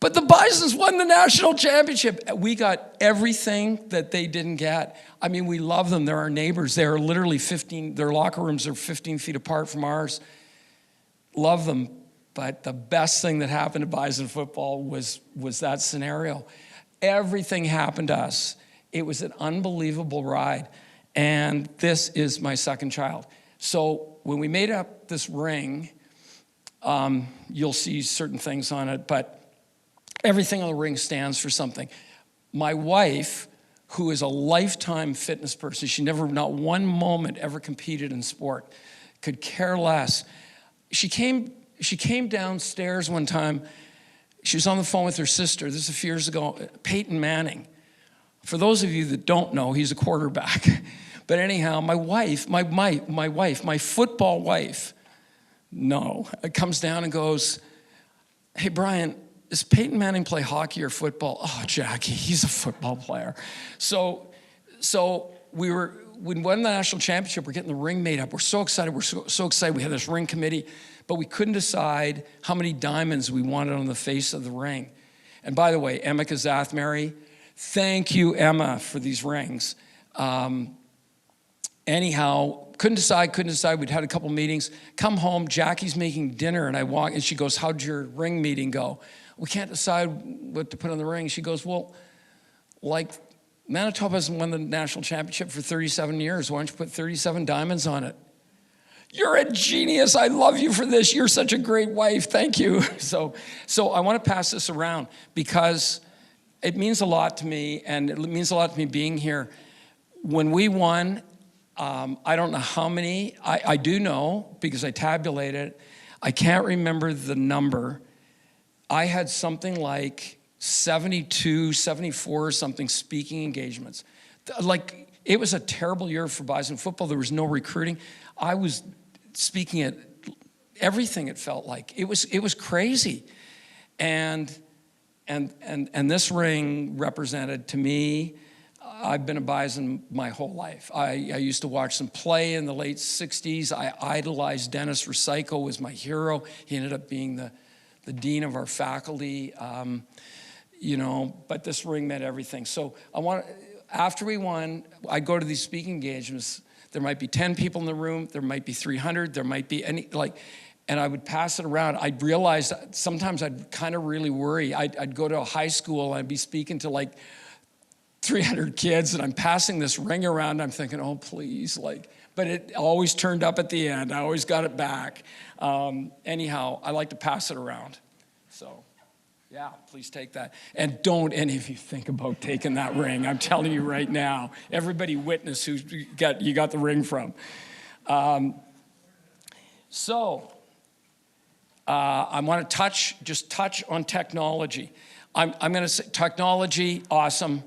but the Bisons won the national championship. We got everything that they didn't get. I mean, we love them. They're our neighbors. They're literally their locker rooms are 15 feet apart from ours. Love them. But the best thing that happened to Bison football was that scenario. Everything happened to us. It was an unbelievable ride. And this is my second child. So when we made up this ring, you'll see certain things on it, but everything on the ring stands for something. My wife, who is a lifetime fitness person, she never, not one moment ever competed in sport, could care less. She came downstairs one time. She was on the phone with her sister. This is a few years ago. Peyton Manning. For those of you that don't know, he's a quarterback. But anyhow, my wife, my football wife, comes down and goes, "Hey, Brian, does Peyton Manning play hockey or football?" "Oh, Jackie, he's a football player." So we won the national championship. We're getting the ring made up. We're so excited. We're so excited. We had this ring committee, but we couldn't decide how many diamonds we wanted on the face of the ring. And by the way, Emma Kazathmary, thank you, Emma, for these rings. Anyhow, couldn't decide. We'd had a couple meetings. Come home, Jackie's making dinner, and I walk, and she goes, "How'd your ring meeting go?" "We can't decide what to put on the ring." She goes, "Well, like, Manitoba hasn't won the national championship for 37 years. Why don't you put 37 diamonds on it?" "You're a genius. I love you for this. You're such a great wife. Thank you." So I want to pass this around because it means a lot to me, and it means a lot to me being here. When we won, I don't know how many. I do know because I tabulated it. I can't remember the number. I had something like 72, 74 or something speaking engagements. Like, it was a terrible year for Bison football. There was no recruiting. I was speaking at everything, it felt like. It was crazy. And this ring represented to me, I've been a Bison my whole life. I used to watch them play in the late 60s. I idolized Dennis Rusico, was my hero. He ended up being the dean of our faculty, but this ring meant everything. So after we won, I'd go to these speaking engagements. There might be 10 people in the room, there might be 300, there might be and I would pass it around. I realized sometimes I'd kind of really worry. I'd go to a high school and I'd be speaking to like 300 kids, and I'm passing this ring around. I'm thinking, oh, please, but it always turned up at the end. I always got it back. Anyhow, I like to pass it around. So, yeah, please take that. And don't any of you think about taking that ring. I'm telling you right now. Everybody witness who you got the ring from. I want to touch on technology. I'm going to say technology, awesome.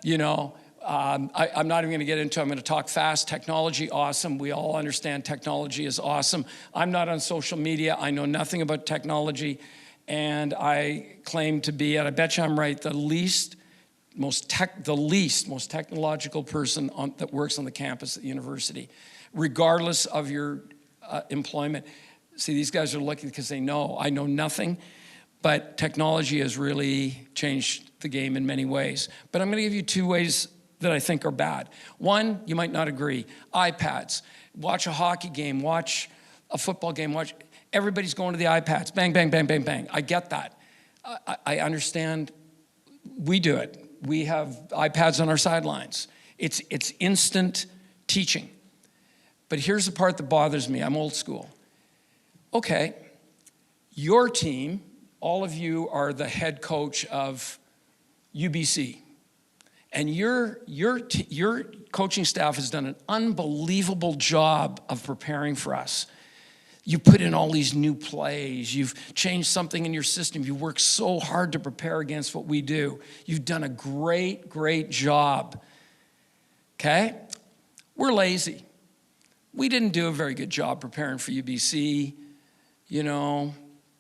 I'm not even going to get into it. I'm going to talk fast. Technology, awesome. We all understand technology is awesome. I'm not on social media. I know nothing about technology. And I claim to be, and I bet you I'm right, the least most technological person that works on the campus at the university, regardless of your employment. See, these guys are lucky because they know. I know nothing, but technology has really changed the game in many ways. But I'm going to give you 2 ways that I think are bad. One, you might not agree. iPads. Watch a hockey game, watch a football game, Everybody's going to the iPads. Bang, bang, bang, bang, bang. I get that. I understand. We do it. We have iPads on our sidelines. It's instant teaching. But here's the part that bothers me. I'm old school. Okay, your team, all of you are the head coach of UBC. And your coaching staff has done an unbelievable job of preparing for us. You put in all these new plays. You've changed something in your system. You worked so hard to prepare against what we do. You've done a great, great job. Okay? We're lazy. We didn't do a very good job preparing for UBC,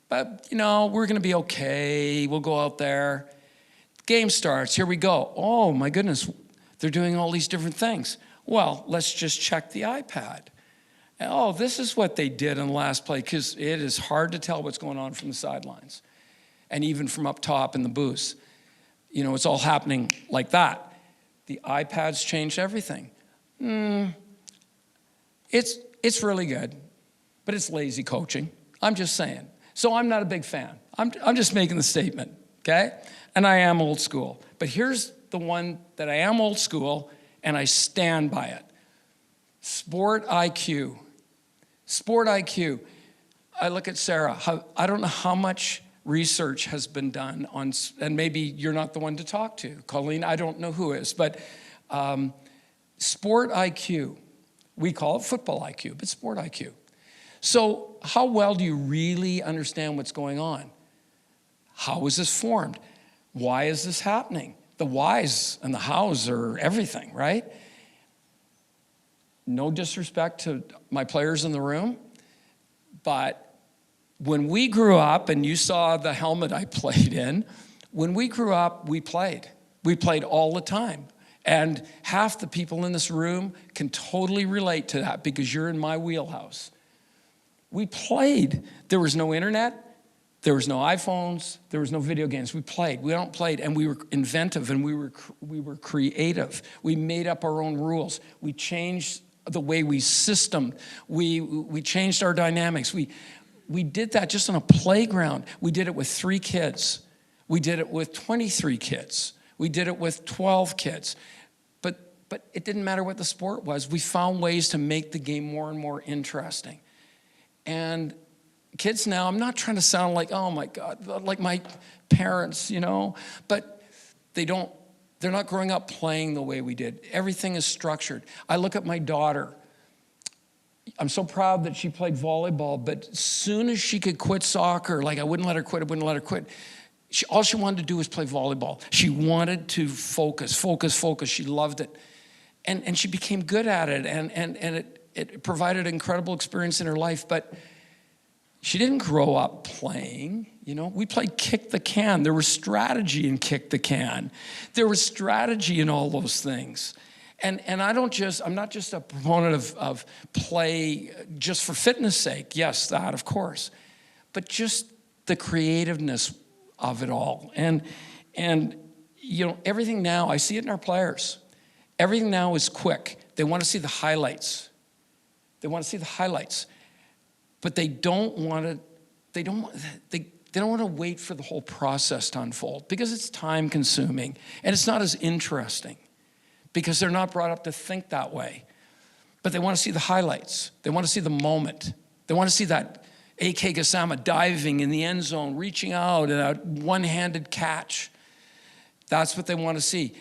but, we're going to be okay. We'll go out there. Game starts. Here we go. Oh, my goodness. They're doing all these different things. Well, let's just check the iPad. Oh, this is what they did in the last play, because it is hard to tell what's going on from the sidelines and even from up top in the booths. It's all happening like that. The iPads changed everything. It's really good, but it's lazy coaching. I'm just saying. So I'm not a big fan. I'm just making the statement, okay? And I am old school. But here's the one that I am old school, and I stand by it. Sport IQ. Sport IQ. I look at Sarah. I don't know how much research has been done on, and maybe you're not the one to talk to. Colleen, I don't know who is, but sport IQ. We call it football IQ, but sport IQ. So how well do you really understand what's going on? How is this formed? Why is this happening? The whys and the hows are everything, right? No disrespect to my players in the room, but when we grew up, and you saw the helmet I played in, when we grew up, we played. We played all the time. And half the people in this room can totally relate to that because you're in my wheelhouse. We played. There was no internet. There was no iPhones. There was no video games. We played. We don't played, and we were inventive, and we were creative. We made up our own rules. We changed the way we systemed. We changed our dynamics. We did that just on a playground. We did it with 3 kids. We did it with 23 kids. We did it with 12 kids. But it didn't matter what the sport was. We found ways to make the game more and more interesting. And kids now, I'm not trying to sound like, oh my God, like my parents, but they're not growing up playing the way we did. Everything is structured. I look at my daughter. I'm so proud that she played volleyball, but as soon as she could quit soccer, I wouldn't let her quit. All she wanted to do was play volleyball. She wanted to focus. She loved it. And she became good at it, and it provided an incredible experience in her life, but she didn't grow up playing. We played kick the can. There was strategy in kick the can. There was strategy in all those things. And I'm not just a proponent of play just for fitness sake. Yes, that, of course. But just the creativeness of it all. And everything now, I see it in our players. Everything now is quick. They want to see the highlights. But they don't want to wait for the whole process to unfold because it's time consuming and it's not as interesting because they're not brought up to think that way. But they want to see the highlights. They want to see the moment. They want to see that A.K. Gassama diving in the end zone, reaching out and a one-handed catch. That's what they want to see.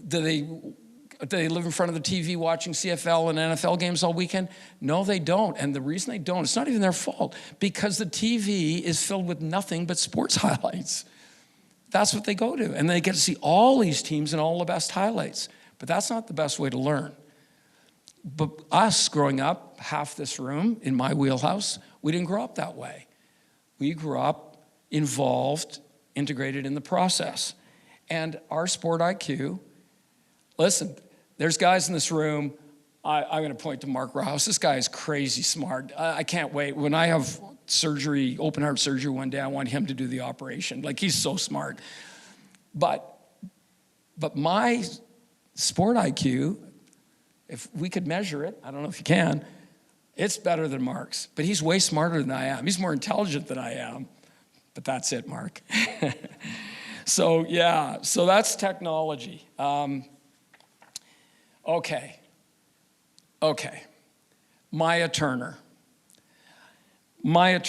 Do they live in front of the TV watching CFL and NFL games all weekend? No, they don't. And the reason they don't, it's not even their fault, because the TV is filled with nothing but sports highlights. That's what they go to. And they get to see all these teams and all the best highlights. But that's not the best way to learn. But us growing up, half this room in my wheelhouse, we didn't grow up that way. We grew up involved, integrated in the process. And our sport IQ, listen, there's guys in this room, I'm going to point to Mark Rouse. This guy is crazy smart. I can't wait. When I have surgery, open heart surgery one day, I want him to do the operation. He's so smart. But my sport IQ, if we could measure it, I don't know if you can, It's better than Mark's, but he's way smarter than I am. He's more intelligent than I am. But that's it, Mark. So yeah, so that's technology. Okay. Maya Turner. Maya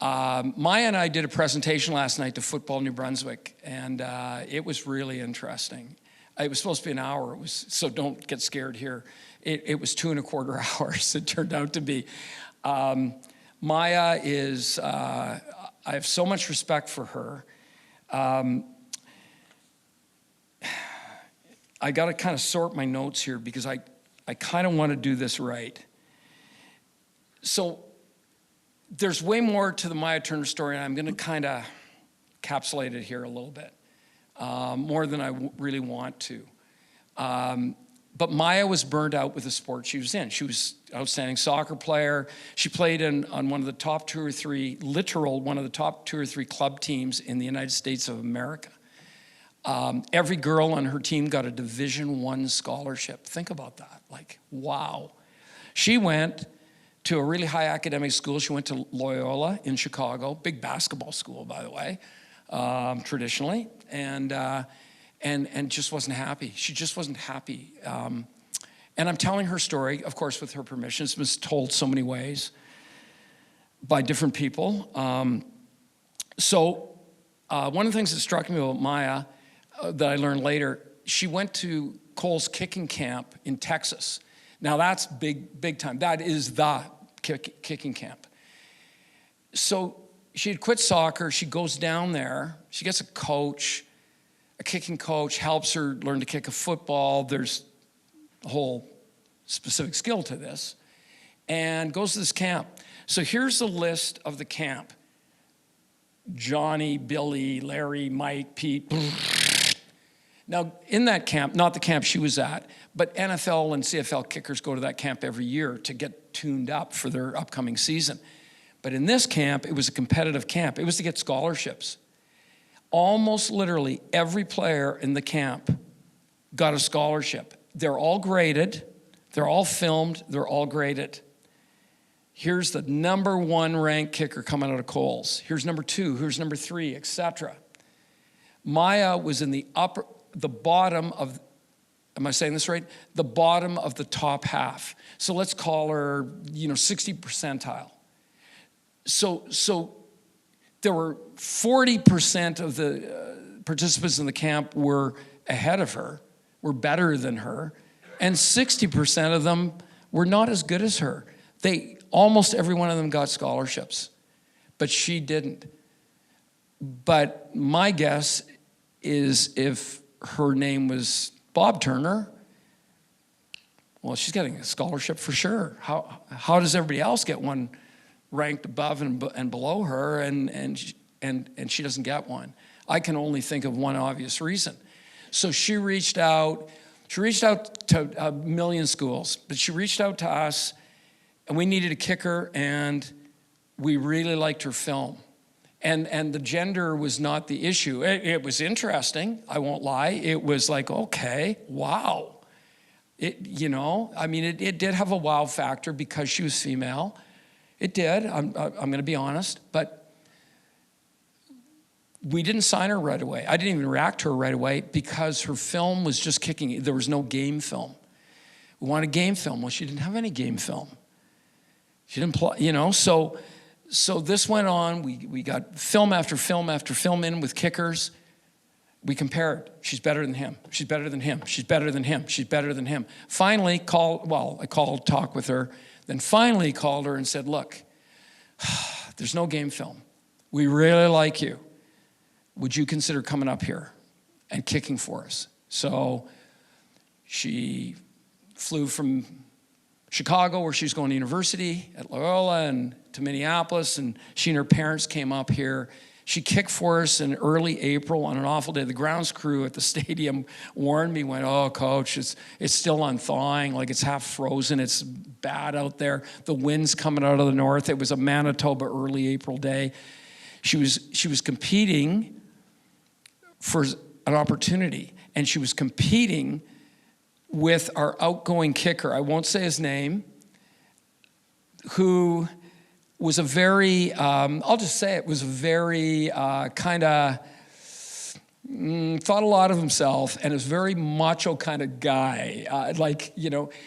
and I did a presentation last night to Football New Brunswick, and it was really interesting. It was supposed to be an hour, so don't get scared here. It was 2.25 hours, it turned out to be. Maya is, I have so much respect for her. I got to kind of sort my notes here because I kind of want to do this right. So there's way more to the Maya Turner story, and I'm going to kind of encapsulate it here a little bit, more than I really want to. But Maya was burned out with the sport she was in. She was an outstanding soccer player. She played on one of the top two or three club teams in the United States of America. Every girl on her team got a Division I scholarship. Think about that. Like, wow. She went to a really high academic school. She went to Loyola in Chicago, big basketball school, by the way, traditionally, and just wasn't happy. She just wasn't happy. And I'm telling her story, of course, with her permission. It's been told so many ways by different people. So one of the things that struck me about Maya that I learned later, she went to Cole's kicking camp in Texas. Now that's big time. That is the kicking camp. So she had quit soccer. She goes down there. She gets a coach. A kicking coach helps her learn to kick a football. There's a whole specific skill to this. And goes to this camp. So here's the list of the camp. Johnny, Billy, Larry, Mike, Pete. Now, in that camp, not the camp she was at, but NFL and CFL kickers go to that camp every year to get tuned up for their upcoming season. But in this camp, it was a competitive camp. It was to get scholarships. Almost literally every player in the camp got a scholarship. They're all graded. They're all filmed. They're all graded. Here's the number 1 ranked kicker coming out of Coles. Here's number 2. Here's number 3, etc. Maya was in the bottom of, am I saying this right? The bottom of the top half. So let's call her, 60 percentile. So there were 40% of the participants in the camp were ahead of her, were better than her, and 60% of them were not as good as her. Almost every one of them got scholarships, but she didn't. But my guess is if her name was Bob Turner, well, she's getting a scholarship for sure. How does everybody else get one ranked above and below her, and she doesn't get one? I can only think of one obvious reason. So she reached out to a million schools, but she reached out to us, and we needed a kicker, and we really liked her film. And the gender was not the issue. It was interesting, I won't lie. It was like, okay, wow. It did have a wow factor because she was female. It did, I'm going to be honest, but we didn't sign her right away. I didn't even react to her right away because her film was just kicking. There was no game film. We wanted game film. Well, she didn't have any game film. She didn't play, So this went on. We got film after film after film in with kickers. We compared. She's better than him. She's better than him. She's better than him. She's better than him. Finally I called, talk with her, then finally called her and said, look, there's no game film. We really like you. Would you consider coming up here and kicking for us? So she flew from Chicago, where she was going to university at Loyola, and to Minneapolis, and she and her parents came up here. She kicked for us in early April on an awful day. The grounds crew at the stadium warned me, went, oh, coach, it's still unthawing, like it's half frozen, it's bad out there. The wind's coming out of the north. It was a Manitoba early April day. She was competing for an opportunity, and she was competing with our outgoing kicker. I won't say his name. who was a very, I'll just say it, was a very kind of, thought a lot of himself and is very macho kind of guy.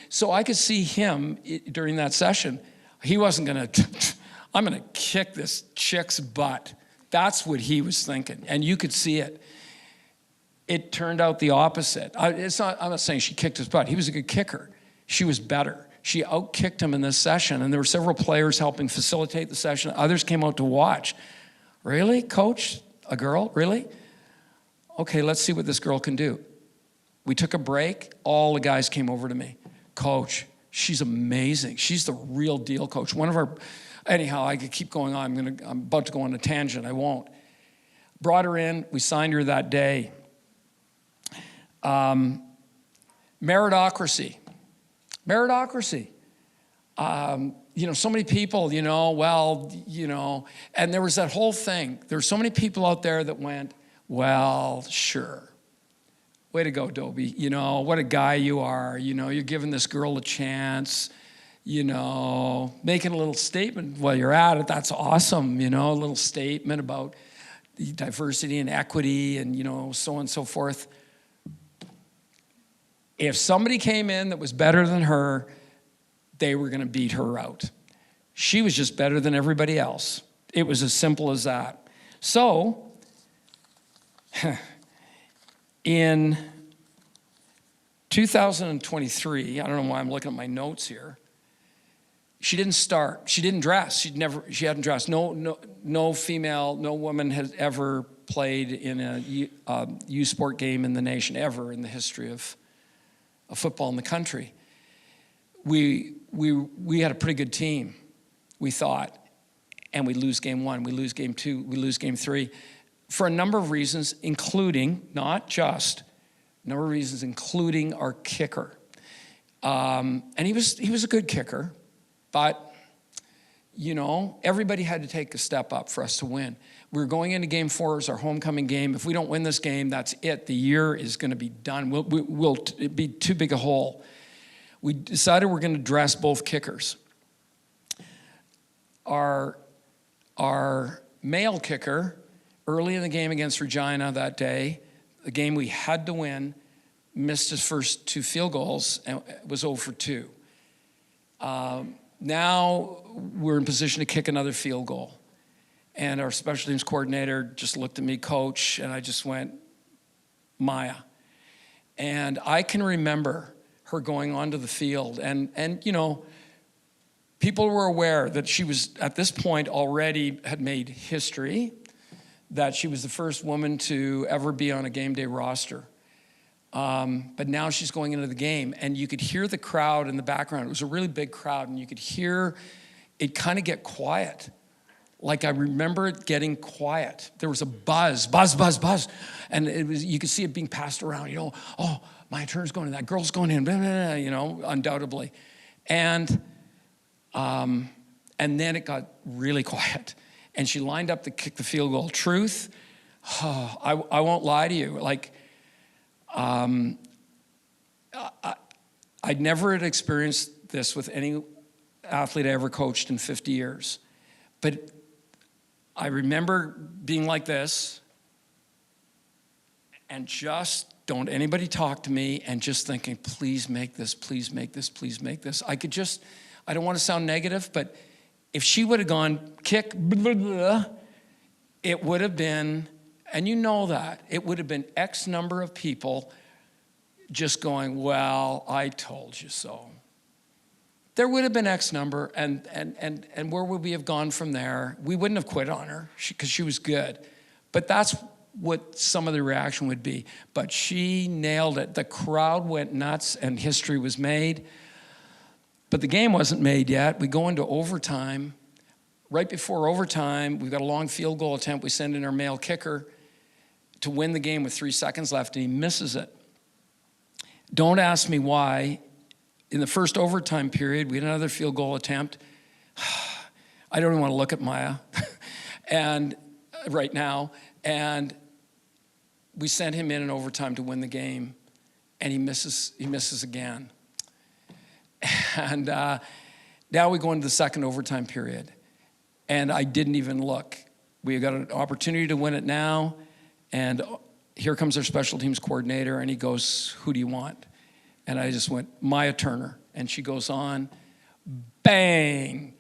So I could see him during that session. He wasn't going to, I'm going to kick this chick's butt. That's what he was thinking. And you could see it. It turned out the opposite. I'm not saying she kicked his butt. He was a good kicker. She was better. She out-kicked him in this session, and there were several players helping facilitate the session. Others came out to watch. Really, coach? A girl? Really? Okay, let's see what this girl can do. We took a break. All the guys came over to me. Coach, she's amazing. She's the real deal, coach. Anyhow, I could keep going on. I'm about to go on a tangent. I won't. Brought her in. We signed her that day. Meritocracy. So many people, and there was that whole thing. There's so many people out there that went, well, sure. Way to go, Dobie. What a guy you are. You're giving this girl a chance, making a little statement while you're at it. That's awesome, a little statement about the diversity and equity and, so on and so forth. If somebody came in that was better than her, they were going to beat her out. She was just better than everybody else. It was as simple as that. So, in 2023, I don't know why I'm looking at my notes here, she didn't start. She didn't dress. She hadn't dressed. No female, no woman has ever played in a youth sport game in the nation, ever in the history of football in the country. We had a pretty good team, we thought, and we lose game 1, we lose game 2, we lose game 3, for a number of reasons, including, not just, including our kicker. And he was a good kicker, but, everybody had to take a step up for us to win. We were going into game 4 as our homecoming game. If we don't win this game, that's it. The year is going to be done. We'll be too big a hole. We decided we're going to dress both kickers. Our male kicker, early in the game against Regina that day, the game we had to win, missed his first 2 field goals and was 0 for 2. Now we're in position to kick another field goal. And our special teams coordinator just looked at me, coach, and I just went, Maya. And I can remember her going onto the field. And people were aware that she was, at this point, already had made history, that she was the first woman to ever be on a game day roster. But now she's going into the game, and you could hear the crowd in the background. It was a really big crowd, and you could hear it kind of get quiet. Like I remember it getting quiet. There was a buzz. And it was, you could see it being passed around, oh, my turn's going in, that girl's going in, blah, blah, blah, undoubtedly. And then it got really quiet. And she lined up to kick the field goal. Truth, I won't lie to you. I'd never had experienced this with any athlete I ever coached in 50 years. But I remember being like this and just, don't anybody talk to me, and just thinking, please make this, please make this, please make this. I don't want to sound negative, but if she would have gone kick, blah, blah, blah, it would have been, and it would have been X number of people just going, well, I told you so. There would have been X number, and where would we have gone from there? We wouldn't have quit on her because she was good. But that's what some of the reaction would be. But she nailed it. The crowd went nuts, and history was made. But the game wasn't made yet. We go into overtime. Right before overtime, we've got a long field goal attempt. We send in our male kicker to win the game with 3 seconds left, and he misses it. Don't ask me why. In the first overtime period, we had another field goal attempt. I don't even want to look at Maya and right now. And we sent him in overtime to win the game, and he misses again. And Now we go into the second overtime period, and I didn't even look. We got an opportunity to win it now, and here comes our special teams coordinator, and he goes, "Who do you want?" And I just went, "Maya Turner." And she goes on, bang!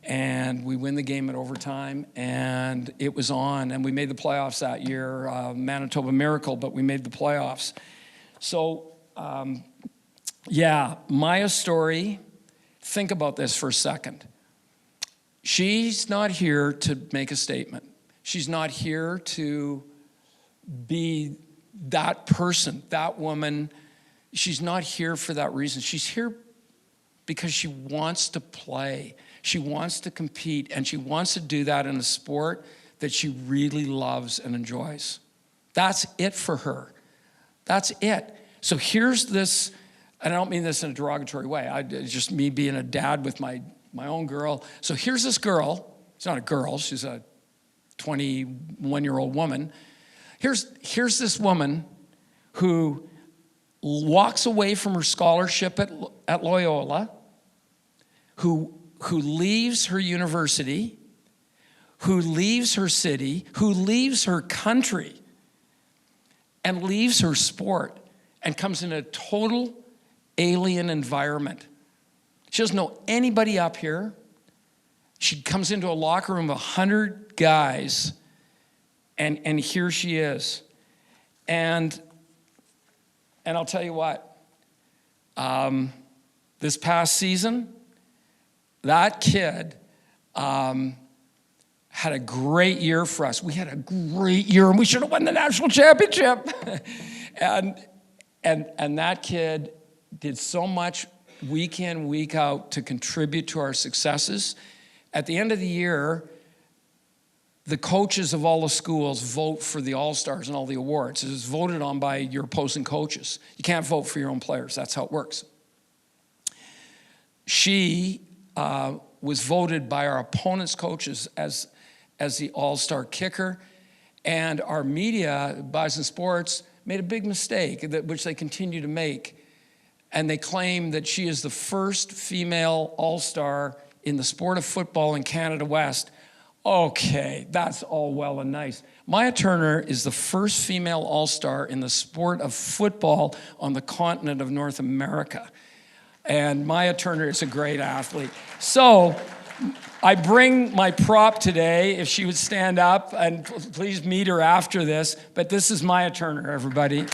And we win the game at overtime, and it was on, and we made the playoffs that year. Manitoba Miracle, but we made the playoffs. So, yeah, Maya's story, think about this for a second. She's not here to make a statement. She's not here to be that person, that woman. She's not here for that reason. She's here because she wants to play. She wants to compete, and she wants to do that in a sport that she really loves and enjoys. That's it for her. That's it. So here's this, and I don't mean this in a derogatory way. It's just me being a dad with my own girl. So here's this girl. She's not a girl. She's a 21-year-old woman. Here's this woman who walks away from her scholarship at Loyola, who leaves her university, who leaves her city, who leaves her country, and leaves her sport, and comes in a total alien environment. She doesn't know anybody up here. She comes into a locker room of 100 guys, and here she is. And I'll tell you what, this past season, that kid had a great year for us. We had a great year, and we should have won the national championship. and that kid did so much week in, week out to contribute to our successes. At the end of the year, the coaches of all the schools vote for the All-Stars and all the awards. It's voted on by your opposing coaches. You can't vote for your own players. That's how it works. She was voted by our opponent's coaches as the all-star kicker, and our media, Bison Sports, made a big mistake, which they continue to make, and they claim that she is the first female all-star in the sport of football in Canada West. Okay, that's all well and nice. Maya Turner is the first female all-star in the sport of football on the continent of North America. And Maya Turner is a great athlete. So I bring my prop today, if she would stand up, and please meet her after this. But this is Maya Turner, everybody.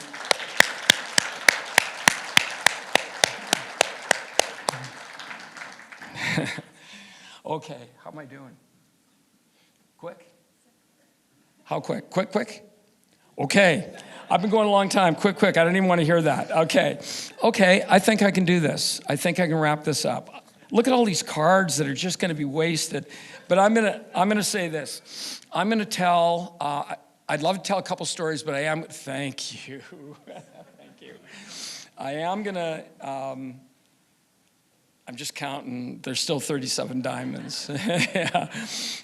Okay, how am I doing? Quick? How quick? Quick? Okay. I've been going a long time. Quick. I don't even want to hear that. Okay, I think I can do this. I think I can wrap this up. Look at all these cards that are just going to be wasted. But I'm gonna say this. I'm gonna tell, I'd love to tell a couple stories, but thank you. Thank you. I am gonna, I'm just counting, there's still 37 diamonds. Yeah.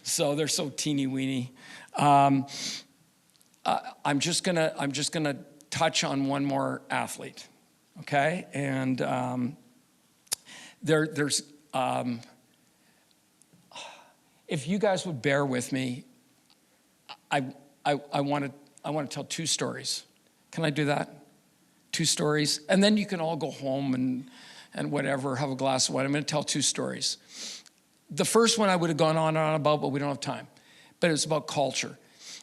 So they're so teeny weeny. I'm just gonna touch on one more athlete, okay? And there's if you guys would bear with me, I want to tell two stories. Can I do that? Two stories, and then you can all go home and whatever, have a glass of wine. I'm going to tell two stories. The first one I would have gone on and on about, but we don't have time. But it's about culture.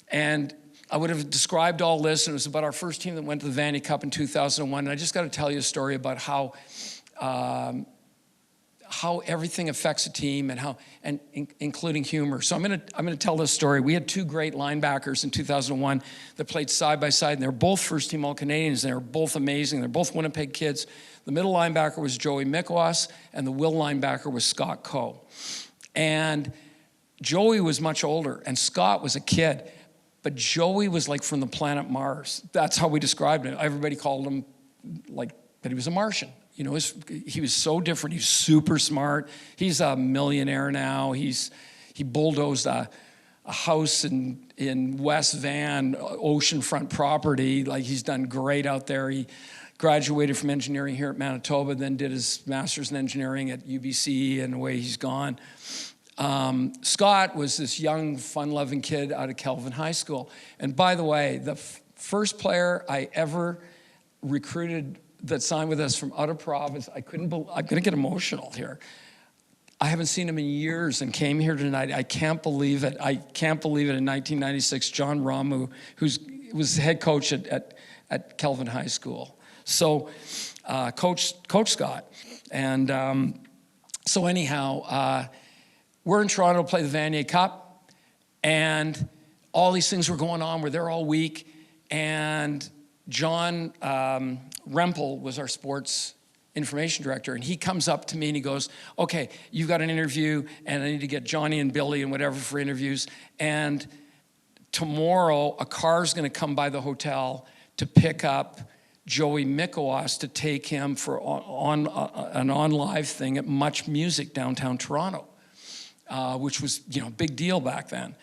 And I would have described all this, and it was about our first team that went to the Vandy Cup in 2001. And I just got to tell you a story about how everything affects a team and including humor. So I'm gonna tell this story. We had two great linebackers in 2001 that played side by side, and they're both first-team All-Canadians. They were both amazing. They're both Winnipeg kids. The middle linebacker was Joey Mikwas, and the will linebacker was Scott Coe. And Joey was much older, and Scott was a kid, but Joey was like from the planet Mars. That's how we described him. Everybody called him like that he was a Martian. You know, he was so different. He's super smart. He's a millionaire now. He bulldozed a house in West Van, oceanfront property. Like, he's done great out there. graduated from engineering here at Manitoba, then did his master's in engineering at UBC, and away he's gone. Scott was this young, fun-loving kid out of Kelvin High School. And by the way, the first player I ever recruited that signed with us from out of province, I'm going to get emotional here. I haven't seen him in years and came here tonight. I can't believe it. I can't believe it. In 1996, John Ramu, who was the head coach at Kelvin High School. So, Coach Scott. And so anyhow, we're in Toronto to play the Vanier Cup, and all these things were going on. We're there all week, and John Rempel was our sports information director, and he comes up to me and he goes, okay, you've got an interview, and I need to get Johnny and Billy and whatever for interviews, and tomorrow a car's going to come by the hotel to pick up Joey Mikowas to take him for an on-live thing at Much Music downtown Toronto, which was, a big deal back then.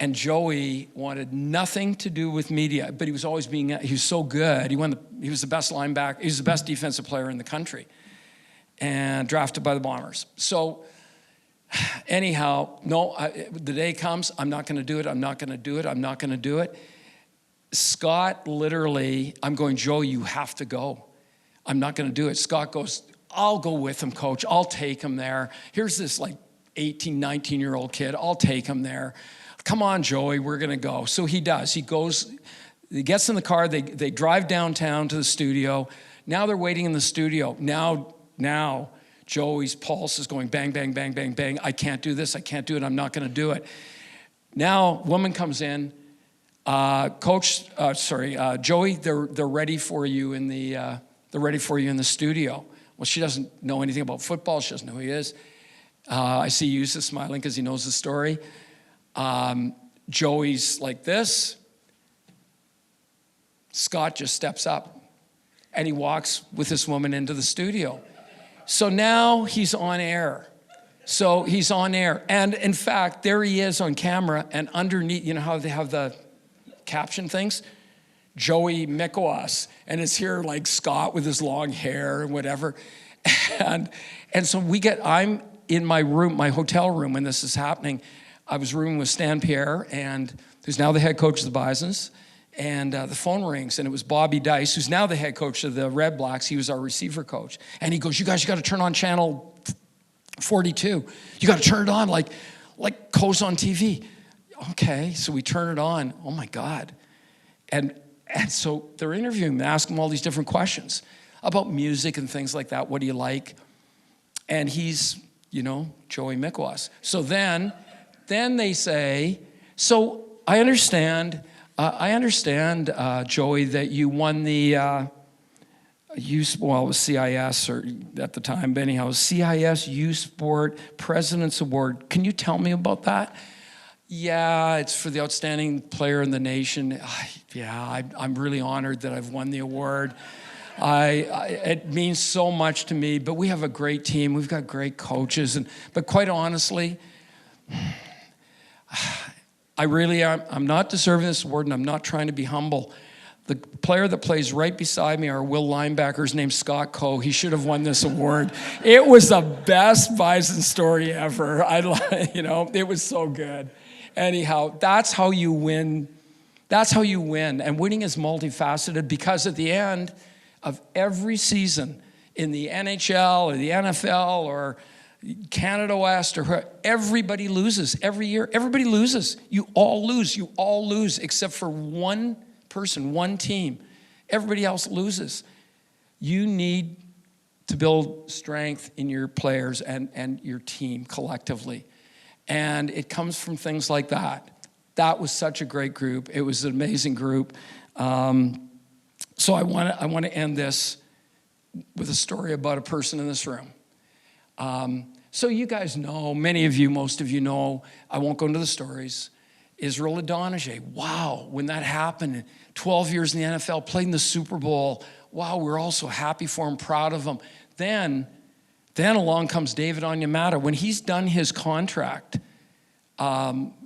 And Joey wanted nothing to do with media, but he was always he was so good. He was the best linebacker, he was the best defensive player in the country, and drafted by the Bombers. So anyhow, the day comes, I'm not gonna do it, I'm not gonna do it, I'm not gonna do it. Scott literally, I'm going, Joe, you have to go. I'm not gonna do it. Scott goes, I'll go with him, coach, I'll take him there. Here's this 18, 19-year-old kid, I'll take him there. Come on, Joey, we're going to go. So he does. He goes, he gets in the car. They drive downtown to the studio. Now they're waiting in the studio. Now Joey's pulse is going bang, bang, bang, bang, bang. I can't do this. I can't do it. I'm not going to do it. Now, woman comes in. Joey, they're ready for you in the studio. Well, she doesn't know anything about football. She doesn't know who he is. I see Yusuf smiling because he knows the story. Joey's like this. Scott just steps up and he walks with this woman into the studio. So now he's on air. And in fact, there he is on camera, and underneath, you know how they have the caption things? Joey Mikowas. And it's here like Scott with his long hair and whatever. And so I'm in my room, my hotel room when this is happening. I was rooming with Stan Pierre, and who's now the head coach of the Bisons, and the phone rings, and it was Bobby Dice, who's now the head coach of the Red Blacks. He was our receiver coach. And he goes, you guys, you got to turn on channel 42. You got to turn it on like Co's on TV. Okay, so we turn it on. Oh, my God. And so they're interviewing him, asking him all these different questions about music and things like that. What do you like? And he's, Joey Mikowas. So then they say, so I understand, Joey, that you won the, it was CIS or at the time, but anyhow, it was CIS U Sport President's Award. Can you tell me about that? Yeah, it's for the outstanding player in the nation. I'm really honored that I've won the award. It means so much to me, but we have a great team. We've got great coaches, but quite honestly, I really am. I'm not deserving this award, and I'm not trying to be humble. The player that plays right beside me, our will linebacker, is named Scott Co. He should have won this award. It was the best Bison story ever. It was so good. Anyhow, that's how you win. That's how you win. And winning is multifaceted, because at the end of every season in the NHL or the NFL or Canada West, or everybody loses every year. Everybody loses. You all lose except for one person, one team. Everybody else loses. You need to build strength in your players and your team collectively. And it comes from things like that. That was such a great group. It was an amazing group. So I want to end this with a story about a person in this room. So you guys know, many of you, most of you know, I won't go into the stories, Israel Adonijah. Wow, when that happened, 12 years in the NFL, played in the Super Bowl. Wow, we're all so happy for him, proud of him. Then along comes David Onyemata. When he's done his contract,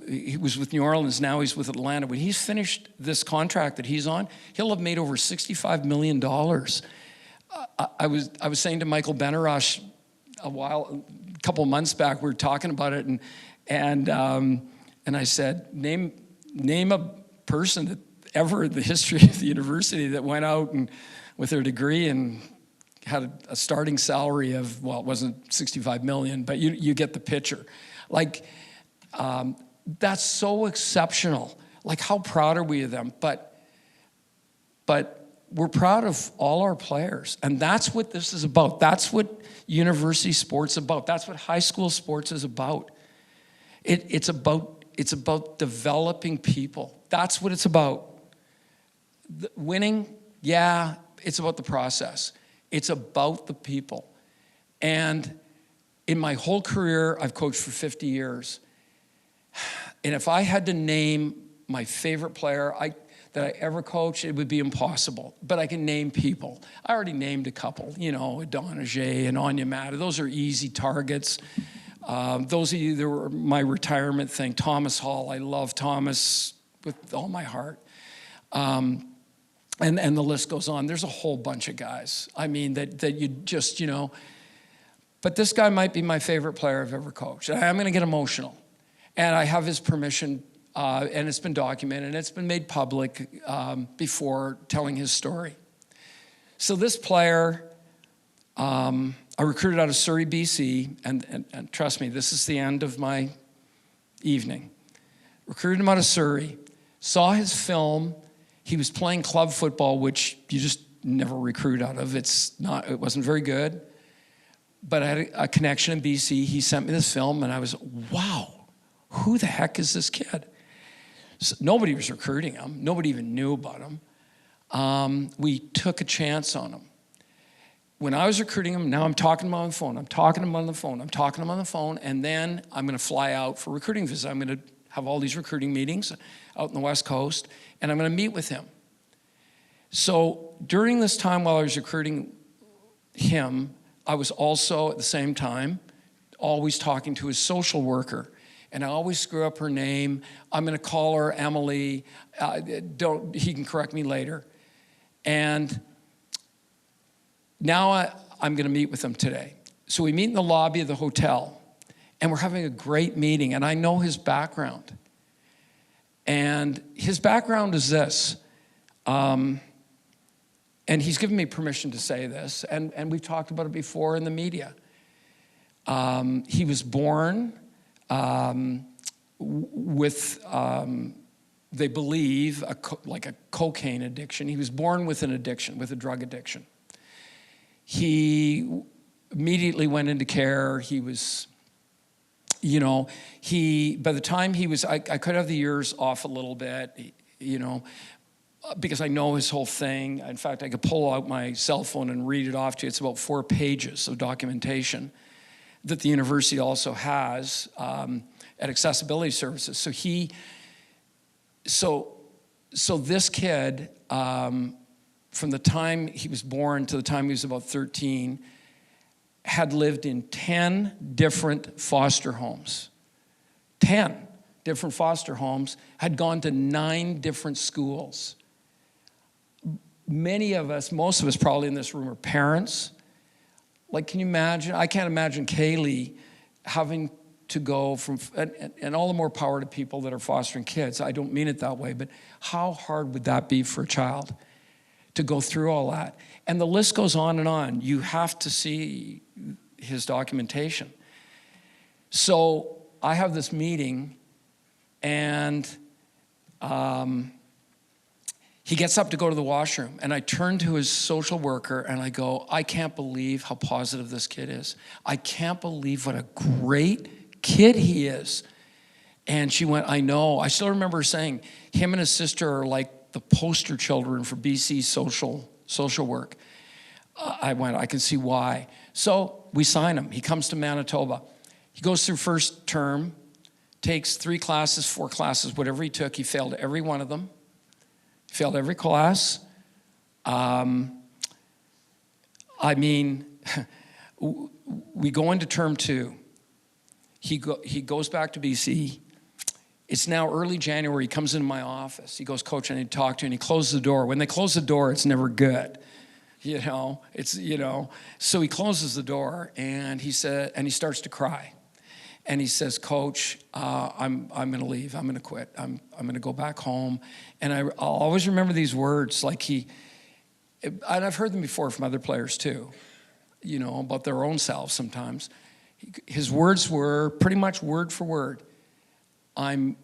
he was with New Orleans, now he's with Atlanta. When he's finished this contract that he's on, he'll have made over $65 million. I was saying to Michael Benarosh a couple of months back, we were talking about it, and I said, name a person that ever in the history of the university that went out and with their degree and had a starting salary of, well, it wasn't 65 million, but you get the picture. Like, that's so exceptional. Like, how proud are we of them? But we're proud of all our players, and that's what this is about. That's what university sports is about. That's what high school sports is about. It's about developing people. That's what it's about. Winning, yeah, it's about the process. It's about the people. And in my whole career, I've coached for 50 years. And if I had to name my favorite player that I ever coached, it would be impossible. But I can name people. I already named a couple, Don Ajay and Anya Mata. Those are easy targets. Those of you that were my retirement thing, Thomas Hall, I love Thomas with all my heart. And the list goes on. There's a whole bunch of guys. I mean, that you just, But this guy might be my favorite player I've ever coached. I'm going to get emotional. And I have his permission, and it's been documented, and it's been made public before telling his story. So this player, I recruited out of Surrey, BC, and trust me, this is the end of my evening. Recruited him out of Surrey, saw his film. He was playing club football, which you just never recruit out of. It wasn't very good. But I had a connection in BC. He sent me this film, and I was, wow, who the heck is this kid? So nobody was recruiting him. Nobody even knew about him. We took a chance on him. When I was recruiting him, now I'm talking to him on the phone. I'm talking to him on the phone. I'm talking to him on the phone, and then I'm going to fly out for recruiting visit. I'm going to have all these recruiting meetings out in the West Coast, and I'm going to meet with him. So during this time while I was recruiting him, I was also at the same time always talking to his social worker, and I always screw up her name. I'm going to call her Emily. He can correct me later. And now I'm going to meet with him today. So we meet in the lobby of the hotel, and we're having a great meeting, and I know his background. And his background is this. And he's given me permission to say this, and we've talked about it before in the media. He was born with, they believe, like a cocaine addiction. He was born with an addiction, with a drug addiction. He immediately went into care. He was, by the time he was, I could have the years off a little bit, because I know his whole thing. In fact, I could pull out my cell phone and read it off to you. It's about 4 pages of documentation that the university also has at Accessibility Services. So this kid, from the time he was born to the time he was about 13, had lived in 10 different foster homes. 10 different foster homes, had gone to 9 different schools. Many of us, most of us probably in this room are parents. Like, can you imagine? I can't imagine Kaylee having to go from, and all the more power to people that are fostering kids. I don't mean it that way, but how hard would that be for a child to go through all that? And the list goes on and on. You have to see his documentation. So I have this meeting, and he gets up to go to the washroom, and I turn to his social worker and I go, I can't believe how positive this kid is. I can't believe what a great kid he is. And she went, I know. I still remember her saying, him and his sister are like the poster children for BC social work. I went, I can see why. So we sign him. He comes to Manitoba. He goes through first term, takes 3 classes, 4 classes, whatever he took. He failed every one of them. Failed every class. We go into term 2. He goes back to BC. It's now early January. He comes into my office. He goes, Coach, I need to talk to you. And he closes the door. When they close the door, it's never good. So he closes the door and he starts to cry. And he says, Coach, I'm going to leave. I'm going to quit. I'm going to go back home. And I'll always remember these words, and I've heard them before from other players too, about their own selves sometimes. His words were pretty much word for word. I'm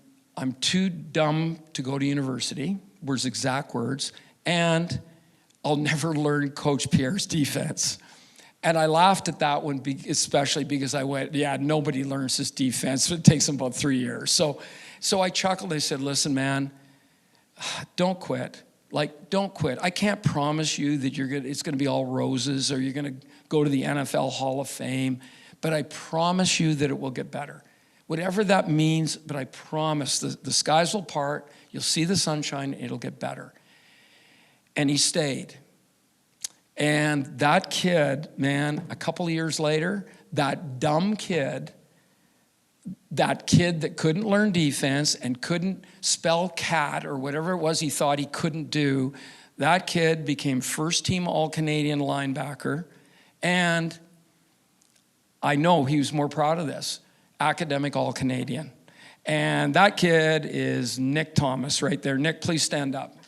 too dumb to go to university, were his exact words, and I'll never learn Coach Pierre's defense. And I laughed at that one, especially because I went, yeah, nobody learns this defense. It takes them about 3 years. So I chuckled. I said, listen, man, don't quit. Don't quit. I can't promise you that it's going to be all roses or you're going to go to the NFL Hall of Fame, but I promise you that it will get better. Whatever that means, but I promise the skies will part. You'll see the sunshine. It'll get better. And he stayed. And that kid, man, a couple of years later, that dumb kid, that couldn't learn defense and couldn't spell cat or whatever it was he thought he couldn't do, that kid became first-team All-Canadian linebacker. And I know he was more proud of this, academic All-Canadian. And that kid is Nick Thomas right there. Nick, please stand up.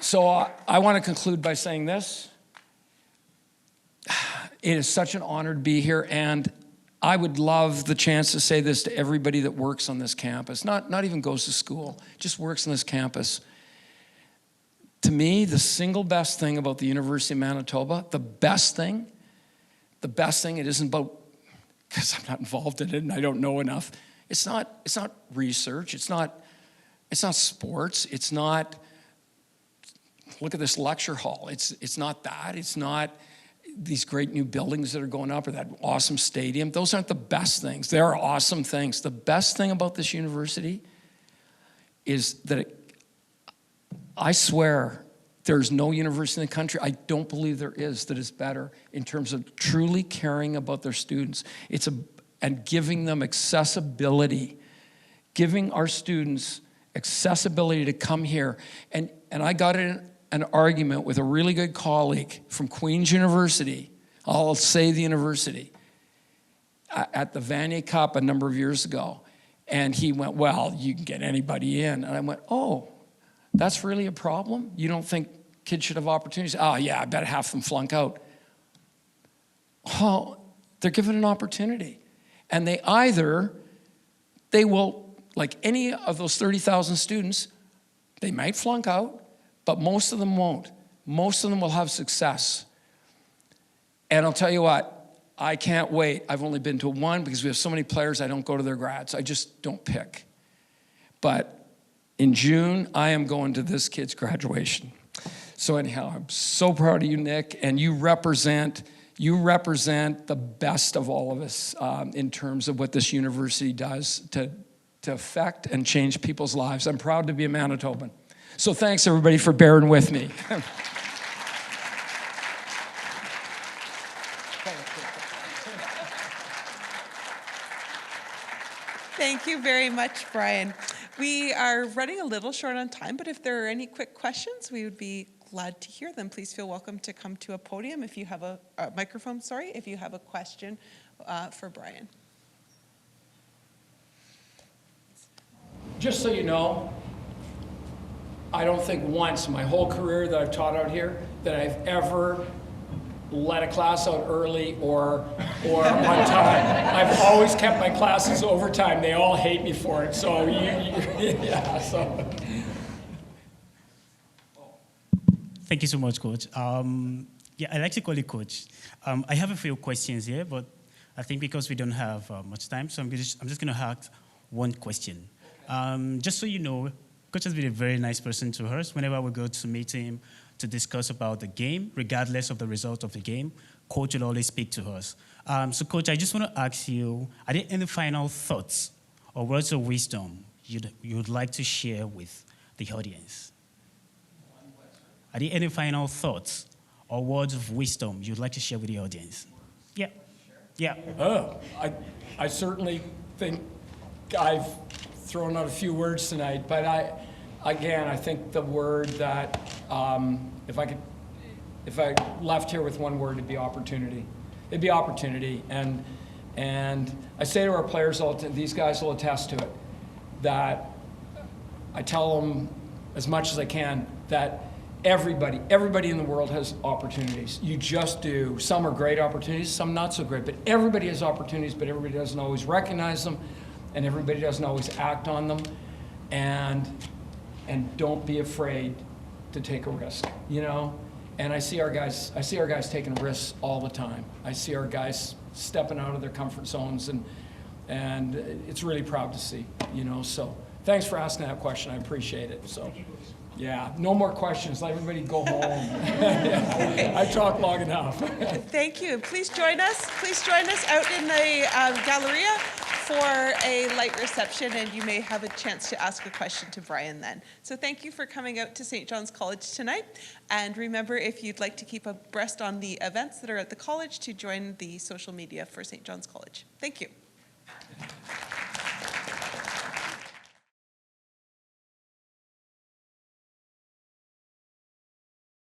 So I want to conclude by saying this. It is such an honor to be here, and I would love the chance to say this to everybody that works on this campus, not even goes to school, just works on this campus. To me, the single best thing about the University of Manitoba, the best thing, it isn't about, because I'm not involved in it and I don't know enough, it's not research, it's not sports, it's not, look at this lecture hall. It's not that. It's not these great new buildings that are going up or that awesome stadium. Those aren't the best things. They are awesome things. The best thing about this university is that I swear there's no university in the country, I don't believe there is, that is better in terms of truly caring about their students. And giving them accessibility, giving our students accessibility to come here. And I got in an argument with a really good colleague from Queen's University, I'll say the university, at the Vanier Cup a number of years ago. And he went, well, you can get anybody in. And I went, oh, that's really a problem? You don't think kids should have opportunities? Oh, yeah, I bet half them flunk out. Oh, they're given an opportunity. And they will, like any of those 30,000 students, they might flunk out, but most of them won't. Most of them will have success. And I'll tell you what, I can't wait. I've only been to one because we have so many players, I don't go to their grads. I just don't pick. But in June, I am going to this kid's graduation. So anyhow, I'm so proud of you, Nick, and you represent the best of all of us in terms of what this university does to affect and change people's lives. I'm proud to be a Manitoban. So thanks, everybody, for bearing with me. Thank you very much, Brian. We are running a little short on time, but if there are any quick questions, we would be glad to hear them. Please feel welcome to come to a podium if you have a microphone, if you have a question for Brian. Just so you know, I don't think once in my whole career that I've taught out here that I've ever let a class out early or on time. I've always kept my classes overtime. They all hate me for it. So yeah. So. Thank you so much, Coach. Yeah, I like to call you Coach. I have a few questions here, but I think because we don't have much time, so I'm just going to ask one question. Just so you know, Coach has been a very nice person to us. Whenever we go to meet him to discuss about the game, regardless of the result of the game, Coach will always speak to us. So, Coach, I just want to ask you, are there any final thoughts or words of wisdom you'd like to share with the audience? Are there any final thoughts or words of wisdom you'd like to share with the audience? Yeah. Yeah. Oh, I certainly think I've thrown out a few words tonight, but I think the word that, if I left here with one word, it'd be opportunity. It'd be opportunity, and I say to our players, these guys will attest to it, that I tell them as much as I can that everybody in the world has opportunities. You just do. Some are great opportunities, some not so great, but everybody has opportunities, but everybody doesn't always recognize them, and everybody doesn't always act on them, and don't be afraid to take a risk, you know? And I see our guys taking risks all the time. I see our guys stepping out of their comfort zones, and it's really proud to see, you know? So thanks for asking that question. I appreciate it. So, yeah, no more questions. Let everybody go home. I talked long enough. Thank you. Please join us. Please join us out in the Galleria for a light reception, and you may have a chance to ask a question to Brian then. So thank you for coming out to St. John's College tonight. And remember, if you'd like to keep abreast on the events that are at the college, to join the social media for St. John's College. Thank you.